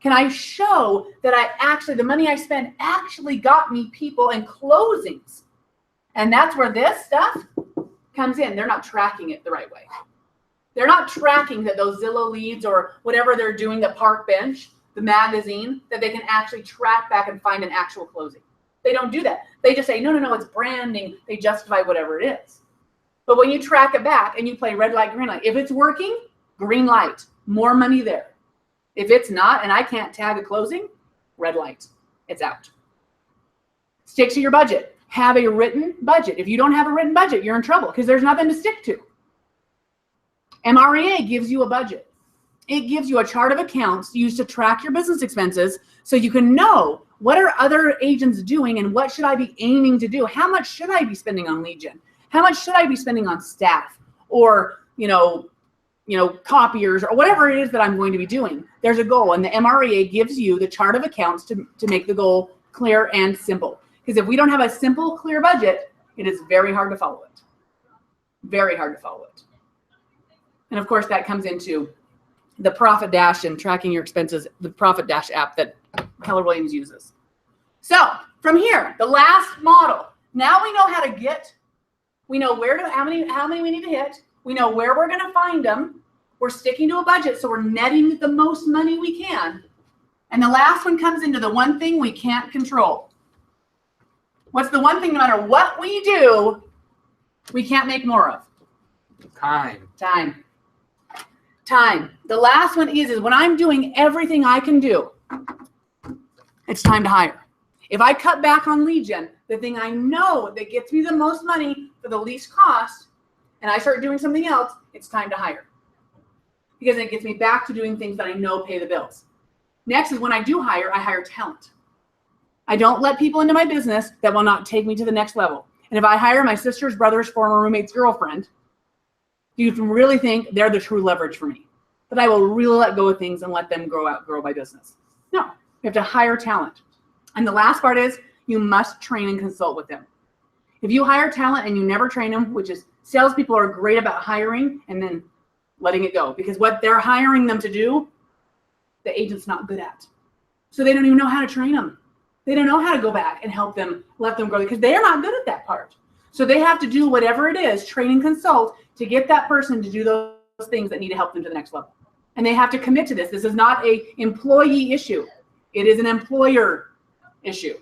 Can I show that the money I spent actually got me people and closings? And that's where this stuff comes in. They're not tracking it the right way. They're not tracking that those Zillow leads or whatever they're doing, the park bench, the magazine, that they can actually track back and find an actual closing. They don't do that. They just say, no, it's branding. They justify whatever it is. But when you track it back and you play red light, green light, if it's working, green light, more money there. If it's not, and I can't tag a closing, red light, it's out. Stick to your budget. Have a written budget. If you don't have a written budget, you're in trouble because there's nothing to stick to. MREA gives you a budget. It gives you a chart of accounts used to track your business expenses so you can know what are other agents doing and what should I be aiming to do? How much should I be spending on lead gen? How much should I be spending on staff or, copiers or whatever it is that I'm going to be doing? There's a goal, and the MREA gives you the chart of accounts to make the goal clear and simple. Because if we don't have a simple, clear budget, it is very hard to follow it. Very hard to follow it. And of course, that comes into the Profit Dash and tracking your expenses, the Profit Dash app that Keller Williams uses. So from here, the last model. Now we know how to get. We know how many we need to hit. We know where we're going to find them. We're sticking to a budget, so we're netting the most money we can. And the last one comes into the one thing we can't control. What's the one thing, no matter what we do, we can't make more of? Time. The last one is when I'm doing everything I can do, it's time to hire. If I cut back on lead gen, the thing I know that gets me the most money for the least cost, and I start doing something else, it's time to hire. Because it gets me back to doing things that I know pay the bills. Next is when I do hire, I hire talent. I don't let people into my business that will not take me to the next level. And if I hire my sister's brother's former roommate's girlfriend, you can really think they're the true leverage for me. But I will really let go of things and let them grow my business. No, you have to hire talent. And the last part is you must train and consult with them. If you hire talent and you never train them, which is salespeople are great about hiring and then letting it go, because what they're hiring them to do, the agent's not good at. So they don't even know how to train them. They don't know how to go back and help them, let them grow, because they are not good at that part. So they have to do whatever it is, train and consult, to get that person to do those things that need to help them to the next level. And they have to commit to this. This is not an employee issue. It is an employer issue.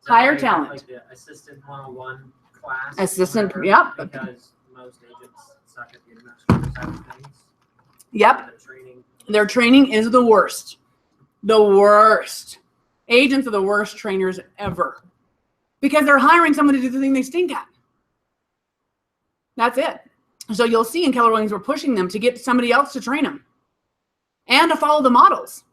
So Hire talent. Like the assistant 101 class. Assistant, whatever, yep. Because most agents suck at the administrative side of things. Yep. Their training is the worst. The worst. Agents are the worst trainers ever. Because they're hiring someone to do the thing they stink at. That's it. So you'll see in Keller Williams, we're pushing them to get somebody else to train them and to follow the models.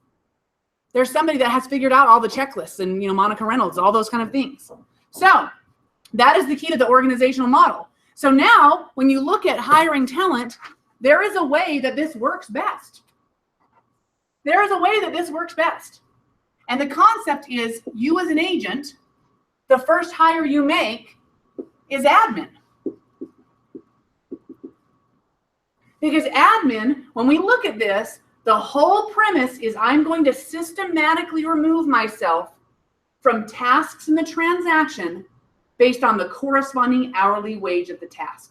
There's somebody that has figured out all the checklists and, Monica Reynolds, all those kind of things. So that is the key to the organizational model. So now when you look at hiring talent, there is a way that this works best. There is a way that this works best. And the concept is you as an agent, the first hire you make is admin. Because admin, when we look at this, the whole premise is I'm going to systematically remove myself from tasks in the transaction based on the corresponding hourly wage of the task.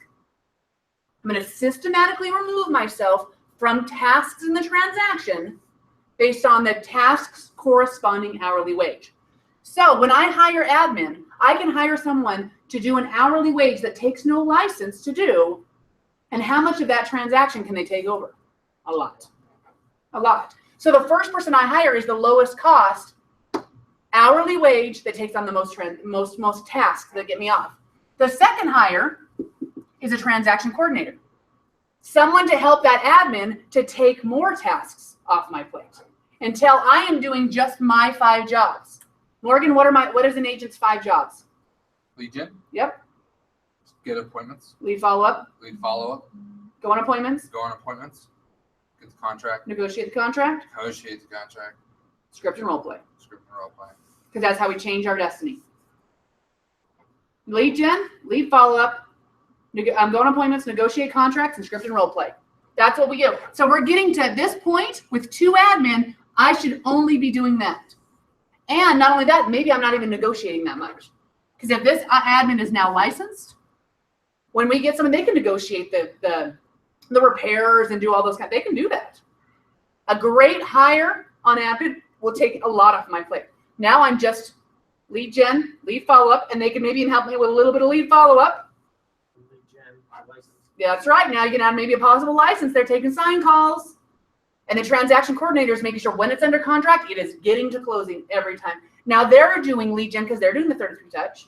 I'm going to systematically remove myself from tasks in the transaction based on the task's corresponding hourly wage. So when I hire admin, I can hire someone to do an hourly wage that takes no license to do. And how much of that transaction can they take over? A lot. A lot. So the first person I hire is the lowest cost hourly wage that takes on the most tasks that get me off. The second hire is a transaction coordinator. Someone to help that admin to take more tasks off my plate until I am doing just my 5 jobs. Morgan, what is an agent's 5 jobs? Lead gen. Yep. Get appointments. Lead follow-up. Lead follow-up. Go on appointments. Go on appointments. Get the contract. Negotiate the contract. Negotiate the contract. Script and role play. Script and role play. Because that's how we change our destiny. Lead gen, lead follow-up. I'm going on appointments, negotiate contracts, and script and role play. That's what we do. So we're getting to this point with 2 admin. I should only be doing that. And not only that, maybe I'm not even negotiating that much. Because if this admin is now licensed, when we get someone, they can negotiate the repairs and do all those they can do that. A great hire on admin will take a lot off my plate. Now I'm just lead gen, lead follow-up, and they can maybe help me with a little bit of lead follow-up. Lead gen, license. Yeah, that's right. Now you can add maybe a possible license. They're taking sign calls. And the transaction coordinator is making sure when it's under contract, it is getting to closing every time. Now they're doing lead gen because they're doing the 33 touch.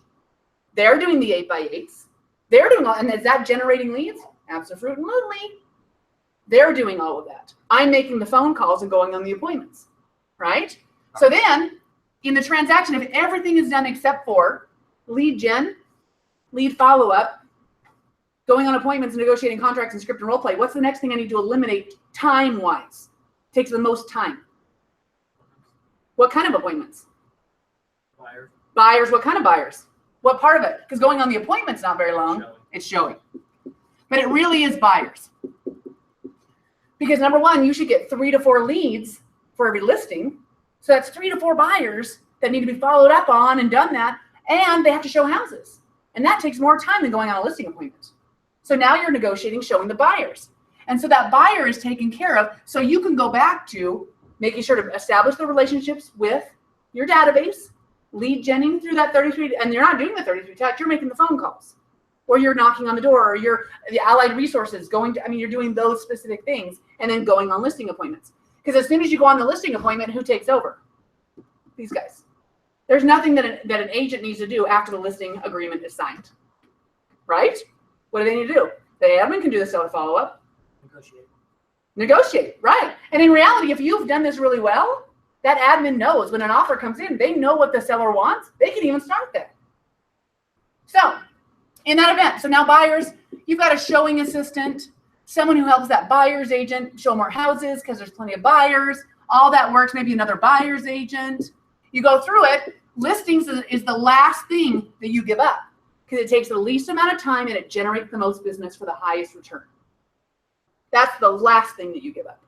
They're doing the 8x8s. They're doing all, and is that generating leads? Absolutely. They're doing all of that. I'm making the phone calls and going on the appointments, right? So then in the transaction, if everything is done except for lead gen, lead follow-up, going on appointments, negotiating contracts, and script and role play, what's the next thing I need to eliminate time-wise? Takes the most time. What kind of appointments? Buyer. Buyers. What kind of buyers? What part of it? Because going on the appointment's not very long. Showing. It's showing. But it really is buyers. Because number one, you should get 3 to 4 leads for every listing. So that's 3 to 4 buyers that need to be followed up on and done that. And they have to show houses. And that takes more time than going on a listing appointment. So now you're negotiating, showing the buyers. And so that buyer is taken care of. So you can go back to making sure to establish the relationships with your database, lead genning through that 33, and you're not doing the 33 touch, you're making the phone calls. Or you're knocking on the door, or you're the allied resources you're doing those specific things and then going on listing appointments. Because as soon as you go on the listing appointment, who takes over? These guys. There's nothing that an agent needs to do after the listing agreement is signed. Right? What do they need to do? The admin can do the seller follow-up. Negotiate, right. And in reality, if you've done this really well, that admin knows when an offer comes in, they know what the seller wants. They can even start there. So in that event, so now buyers, you've got a showing assistant, someone who helps that buyer's agent show more houses because there's plenty of buyers. All that works, maybe another buyer's agent. You go through it. Listings is the last thing that you give up because it takes the least amount of time and it generates the most business for the highest return. That's the last thing that you give up.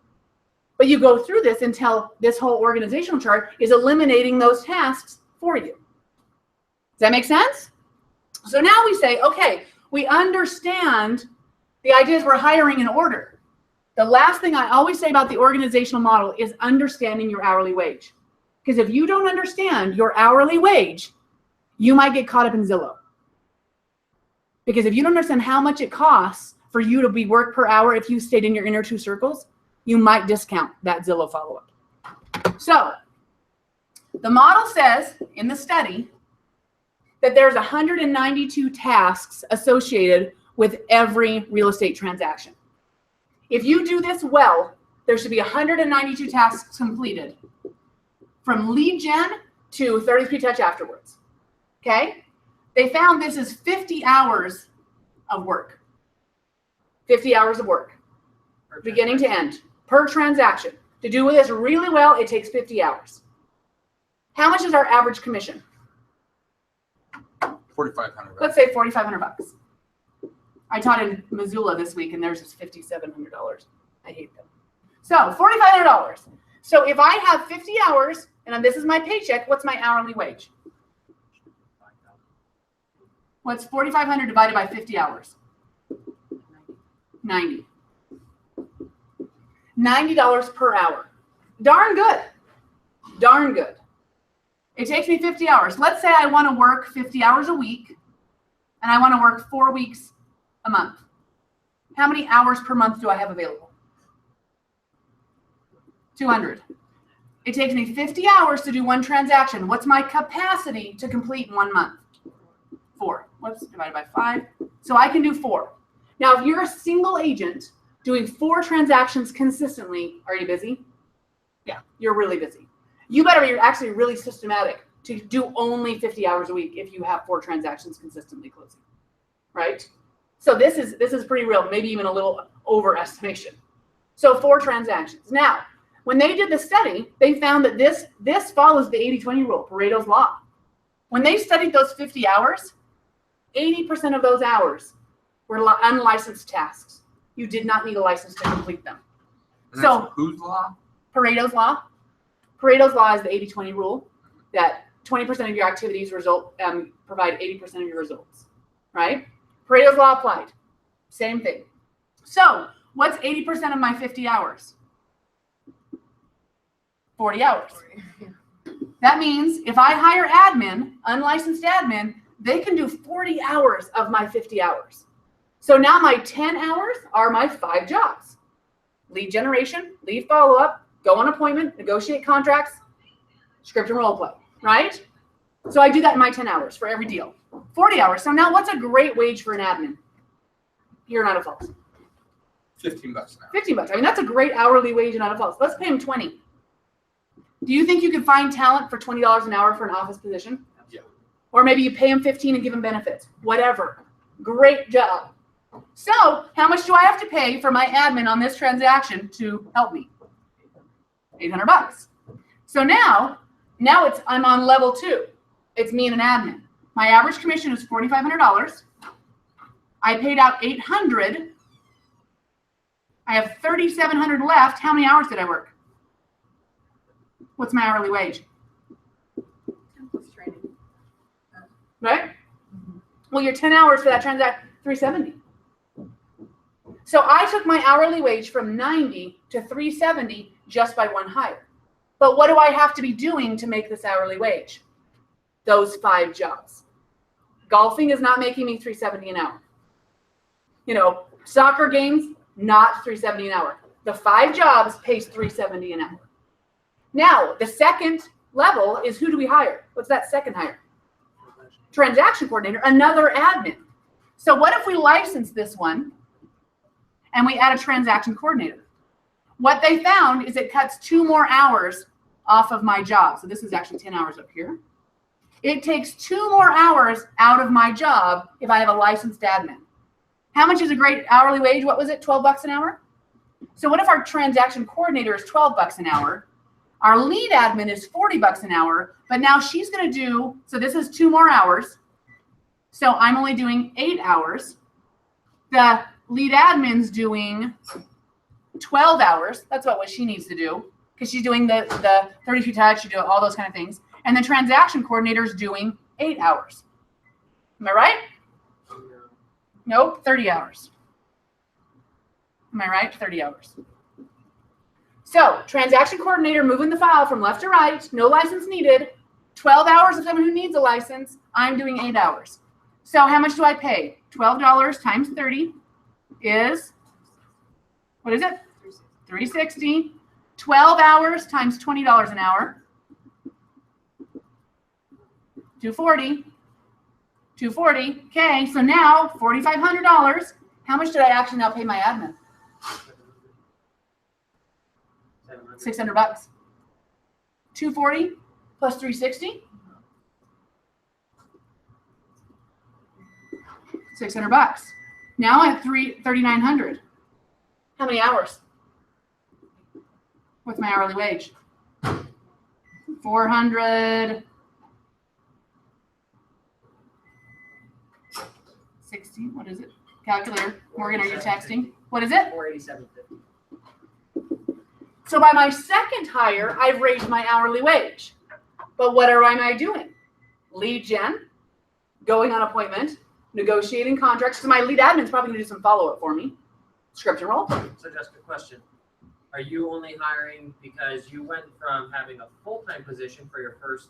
But you go through this until this whole organizational chart is eliminating those tasks for you. Does that make sense? So now we say, okay, we understand the idea is we're hiring in order. The last thing I always say about the organizational model is understanding your hourly wage. Because if you don't understand your hourly wage, you might get caught up in Zillow. Because if you don't understand how much it costs for you to be work per hour if you stayed in your inner 2 circles, you might discount that Zillow follow-up. So the model says in the study that there's 192 tasks associated with every real estate transaction. If you do this well, there should be 192 tasks completed from lead gen to 33 touch afterwards. Okay? They found this is 50 hours of work. 50 hours of work, beginning to end, per transaction. To do this really well, it takes 50 hours. How much is our average commission? $4,500. Let's say $4,500. I taught in Missoula this week, and theirs is $5,700. I hate them. So $4,500. So if I have 50 hours, and this is my paycheck, what's my hourly wage? What's $4,500 divided by 50 hours? $90. $90 per hour. Darn good. Darn good. It takes me 50 hours. Let's say I want to work 50 hours a week and I want to work 4 weeks a month. How many hours per month do I have available? 200. It takes me 50 hours to do one transaction. What's my capacity to complete in 1 month? 4. Whoops, divided by 5. So I can do 4. Now, if you're a single agent doing 4 transactions consistently, are you busy? Yeah, you're really busy. You better be actually really systematic to do only 50 hours a week if you have 4 transactions consistently closing, right? So this is pretty real, maybe even a little overestimation. So 4 transactions. Now, when they did the study, they found that this follows the 80-20 rule, Pareto's law. When they studied those 50 hours, 80% of those hours were unlicensed tasks. You did not need a license to complete them. And So that's whose law? Pareto's law. Pareto's law is the 80-20 rule, that 20% of your activities provide 80% of your results, right? Pareto's law applied. Same thing. So what's 80% of my 50 hours? 40 hours. That means if I hire admin, unlicensed admin, they can do 40 hours of my 50 hours. So now my 10 hours are my 5 jobs. Lead generation, lead follow-up, go on appointment, negotiate contracts, script and role play, right? So I do that in my 10 hours for every deal. 40 hours. So now what's a great wage for an admin here in Idaho Falls? $15 an hour. 15 bucks. I mean, that's a great hourly wage in Idaho Falls. Let's pay him 20. Do you think you could find talent for $20 an hour for an office position? Yeah. Or maybe you pay him 15 and give him benefits. Whatever. Great job. So how much do I have to pay for my admin on this transaction to help me? 800 bucks. So now I'm on level 2. It's me and an admin. My average commission is $4,500. I paid out 800. I have 3,700 left. How many hours did I work? What's my hourly wage? Right? Well, your 10 hours for that transaction, $370. So I took my hourly wage from 90 to 370 just by one hire. But what do I have to be doing to make this hourly wage? Those 5 jobs. Golfing is not making me $370 an hour. You know, soccer games, not $370 an hour. The 5 jobs pays $370 an hour. Now, the second level is who do we hire? What's that second hire? Transaction coordinator, another admin. So what if we license this one and we add a transaction coordinator? What they found is it cuts 2 more hours off of my job. So this is actually 10 hours up here. It takes 2 more hours out of my job if I have a licensed admin. How much is a great hourly wage? What was it? 12 bucks an hour? So what if our transaction coordinator is 12 bucks an hour? Our lead admin is 40 bucks an hour, but now she's going to do, so this is 2 more hours. So I'm only doing 8 hours. The lead admin's doing 12 hours. That's what she needs to do because she's doing the 32 touch, she do all those kind of things. And the transaction coordinator is doing 8 hours. Am I right? Nope, 30 hours. Am I right? 30 hours. So transaction coordinator moving the file from left to right, no license needed. 12 hours of someone who needs a license. I'm doing 8 hours. So how much do I pay? $12 times 30 is, what is it? $360. 12 hours times $20 an hour. $240. $240. Okay, so now $4,500. How much did I actually now pay my admin? 600 bucks. 240 plus 360. 600 bucks. Now I have 3,900. How many hours? What's my hourly wage? 460. What is it? Calculator. Morgan, are you texting? What is it? 487.50. So by my second hire, I've raised my hourly wage. But what am I doing? Lead gen, going on appointment, negotiating contracts. So my lead admin's probably going to do some follow-up for me. Script and role. So just a question. Are you only hiring because you went from having a full-time position for your first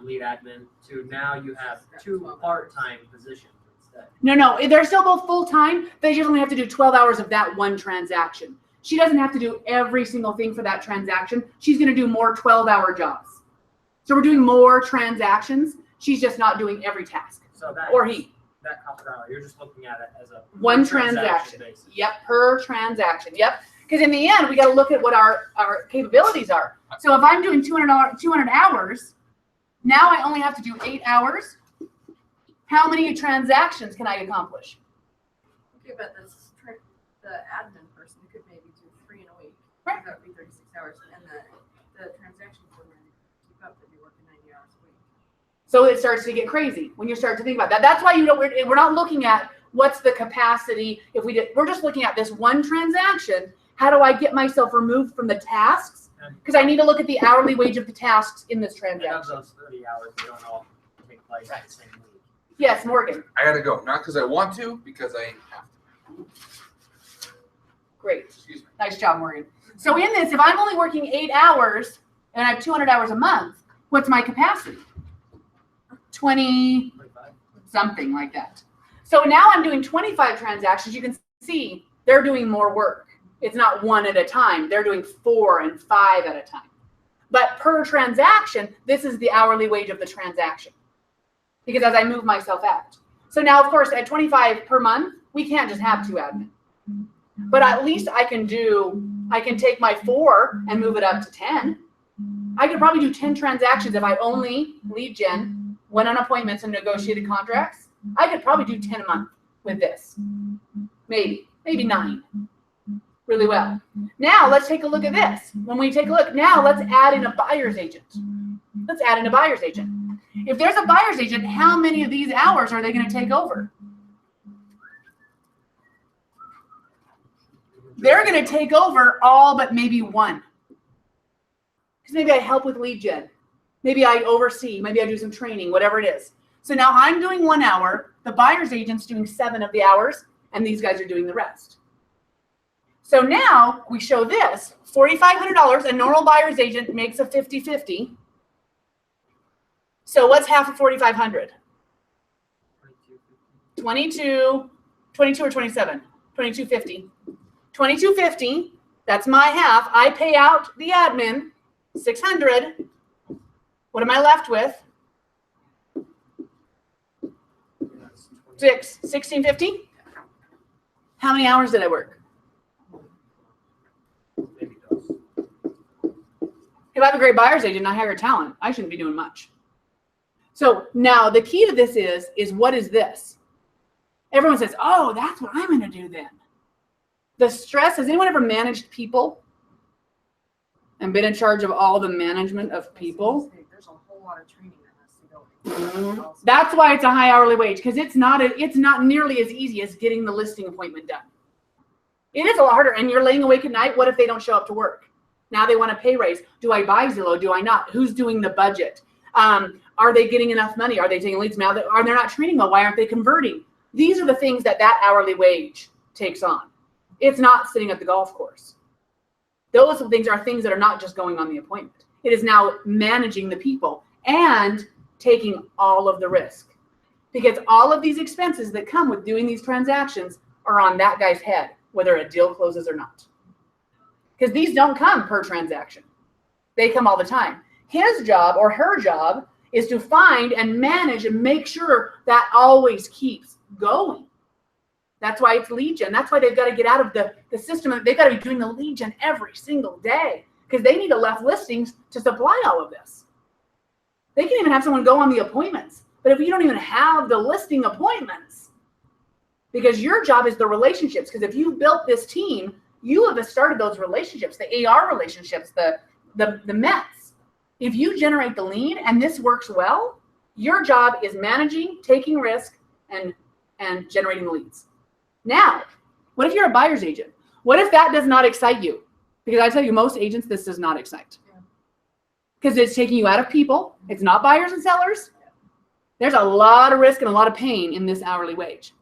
lead admin to now you have 2 part-time positions instead? No, they're still both full-time. They just only have to do 12 hours of that one transaction. She doesn't have to do every single thing for that transaction. She's going to do more 12-hour jobs. So we're doing more transactions. She's just not doing every task. So that Or he. That cost per hour, you're just looking at it as a One per transaction. basis. Yep, per transaction. Yep. Because in the end, we got to look at what our capabilities are. So if I'm doing 200 hours, now I only have to do 8 hours. How many transactions can I accomplish? Okay, but the admin person could maybe do 3 in a week. Right. That would be 36 hours. And the transaction coordinator could keep up, they'd be working 90 hours a week. So it starts to get crazy when you start to think about that. That's why we're not looking at what's the capacity. We're just looking at this one transaction. How do I get myself removed from the tasks? Because I need to look at the hourly wage of the tasks in this And of transaction. those 30 hours, they don't all take place Right. the same week. Yes, Morgan. I gotta go. Not because I want to, because I have to. Great. Excuse me. Nice job, Morgan. So in this, if I'm only working 8 hours and I have 200 hours a month, what's my capacity? 20 25. something like that. So now I'm doing 25 transactions. You can see they're doing more work. It's not 1 at a time. They're doing 4 and 5 at a time. But per transaction, this is the hourly wage of the transaction. Because as I move myself out. So now, of course, at 25 per month, we can't just have 2 admin. But at least I can take my 4 and move it up to 10. I could probably do 10 transactions if I only lead gen, went on appointments and negotiated contracts. I could probably do 10 a month with this. Maybe 9. Really well. Now let's take a look at this. When we take a look, now let's add in a buyer's agent. Let's add in a buyer's agent. If there's a buyer's agent, how many of these hours are they going to take over? They're going to take over all but maybe 1. Because maybe I help with lead gen. Maybe I oversee. Maybe I do some training, whatever it is. So now I'm doing 1 hour. The buyer's agent's doing 7 of the hours, and these guys are doing the rest. So now we show this, $4,500. A normal buyer's agent makes a 50-50. So what's half of 4,500? 22 or 27? 22.50. 22.50. That's my half. I pay out the admin $600. What am I left with? $16.50. How many hours did I work? Maybe those. If I have a great buyer's agent and I hire talent, I shouldn't be doing much. So now the key to this is what is this? Everyone says, oh, that's what I'm going to do then. The stress, has anyone ever managed people and been in charge of all the management of people? There's a whole lot of training that has to go. That's why it's a high hourly wage, because it's not nearly as easy as getting the listing appointment done. It is a lot harder, and you're laying awake at night. What if they don't show up to work? Now they want a pay raise. Do I buy Zillow? Do I not? Who's doing the budget? Are they getting enough money? Are they taking leads? Now are they not treating well? Why aren't they converting? These are the things that hourly wage takes on. It's not sitting at the golf course. Those things are things that are not just going on the appointment. It is now managing the people and taking all of the risk, because all of these expenses that come with doing these transactions are on that guy's head, whether a deal closes or not. Because these don't come per transaction. They come all the time. His job or her job is to find and manage and make sure that always keeps going. That's why it's lead gen. That's why they've got to get out of the system. They've got to be doing the lead gen every single day, because they need enough listings to supply all of this. They can even have someone go on the appointments. But if you don't even have the listing appointments, because your job is the relationships, because if you've built this team, you have started those relationships, the AR relationships, the METs. If you generate the lead and this works well, your job is managing, taking risk, and generating leads. Now, what if you're a buyer's agent? What if that does not excite you? Because I tell you, most agents, this does not excite. Because it's taking you out of people. It's not buyers and sellers. There's a lot of risk and a lot of pain in this hourly wage.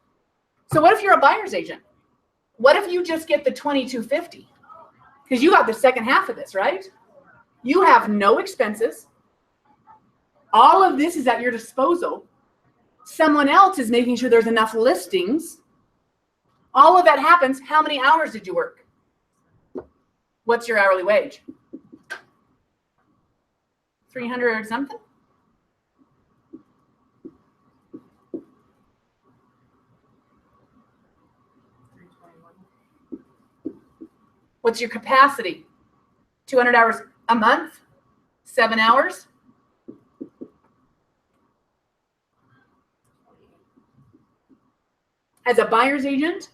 So what if you're a buyer's agent? What if you just get the $22.50? Because you got the second half of this, right? You have no expenses. All of this is at your disposal. Someone else is making sure there's enough listings. All of that happens. How many hours did you work? What's your hourly wage? 300 or something? What's your capacity? 200 hours a month? 7 hours? As a buyer's agent,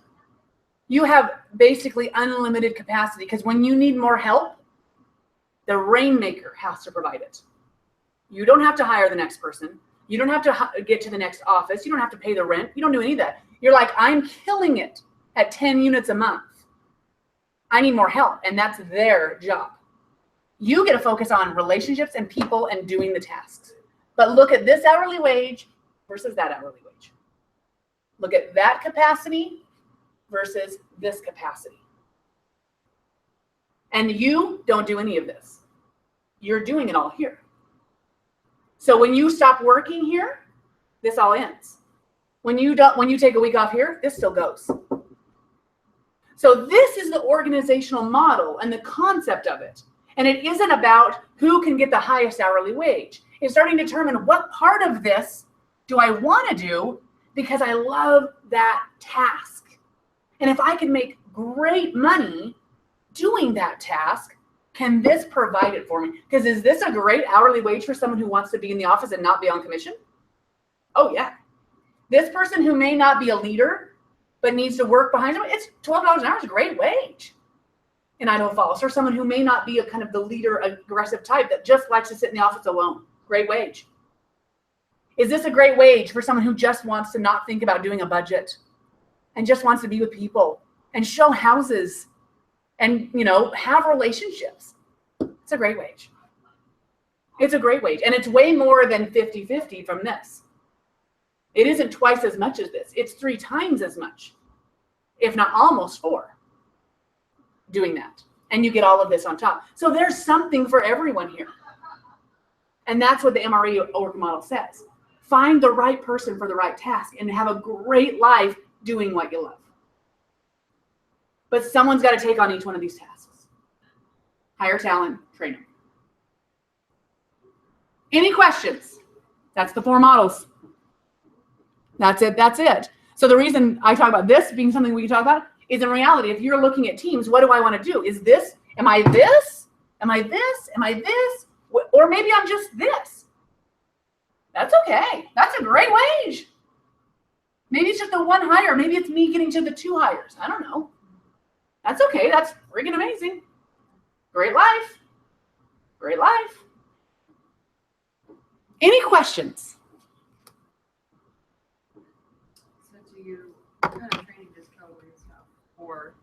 you have basically unlimited capacity because when you need more help, the rainmaker has to provide it. You don't have to hire the next person. You don't have to get to the next office. You don't have to pay the rent. You don't do any of that. You're like, I'm killing it at 10 units a month. I need more help, and that's their job. You get to focus on relationships and people and doing the tasks. But look at this hourly wage versus that hourly wage. Look at that capacity versus this capacity. And you don't do any of this. You're doing it all here. So when you stop working here, this all ends. When you take a week off here, this still goes. So this is the organizational model and the concept of it. And it isn't about who can get the highest hourly wage. It's starting to determine what part of this do I want to do because I love that task. And if I can make great money doing that task, can this provide it for me? Because is this a great hourly wage for someone who wants to be in the office and not be on commission? Oh, yeah. This person who may not be a leader, but needs to work behind them, it's $12 an hour is a great wage in Idaho Falls. Or someone who may not be a kind of the leader, aggressive type that just likes to sit in the office alone. Great wage. Is this a great wage for someone who just wants to not think about doing a budget and just wants to be with people and show houses and, have relationships? It's a great wage. It's a great wage. And it's way more than 50-50 from this. It isn't twice as much as this. It's 3 times as much, if not almost 4, doing that. And you get all of this on top. So there's something for everyone here. And that's what the MREA work model says. Find the right person for the right task and have a great life doing what you love. But someone's got to take on each one of these tasks. Hire talent, train them. Any questions? That's the 4 models. That's it. So the reason I talk about this being something we can talk about is in reality, if you're looking at teams, what do I want to do? Is this, am I this? Am I this? Am I this? Or maybe I'm just this. That's okay. That's a great wage. Maybe it's just the 1 hire. Maybe it's me getting to the 2 hires. I don't know. That's okay. That's freaking amazing. Great life. Great life. Any questions? So do you, what kind of training does Kelly and stuff for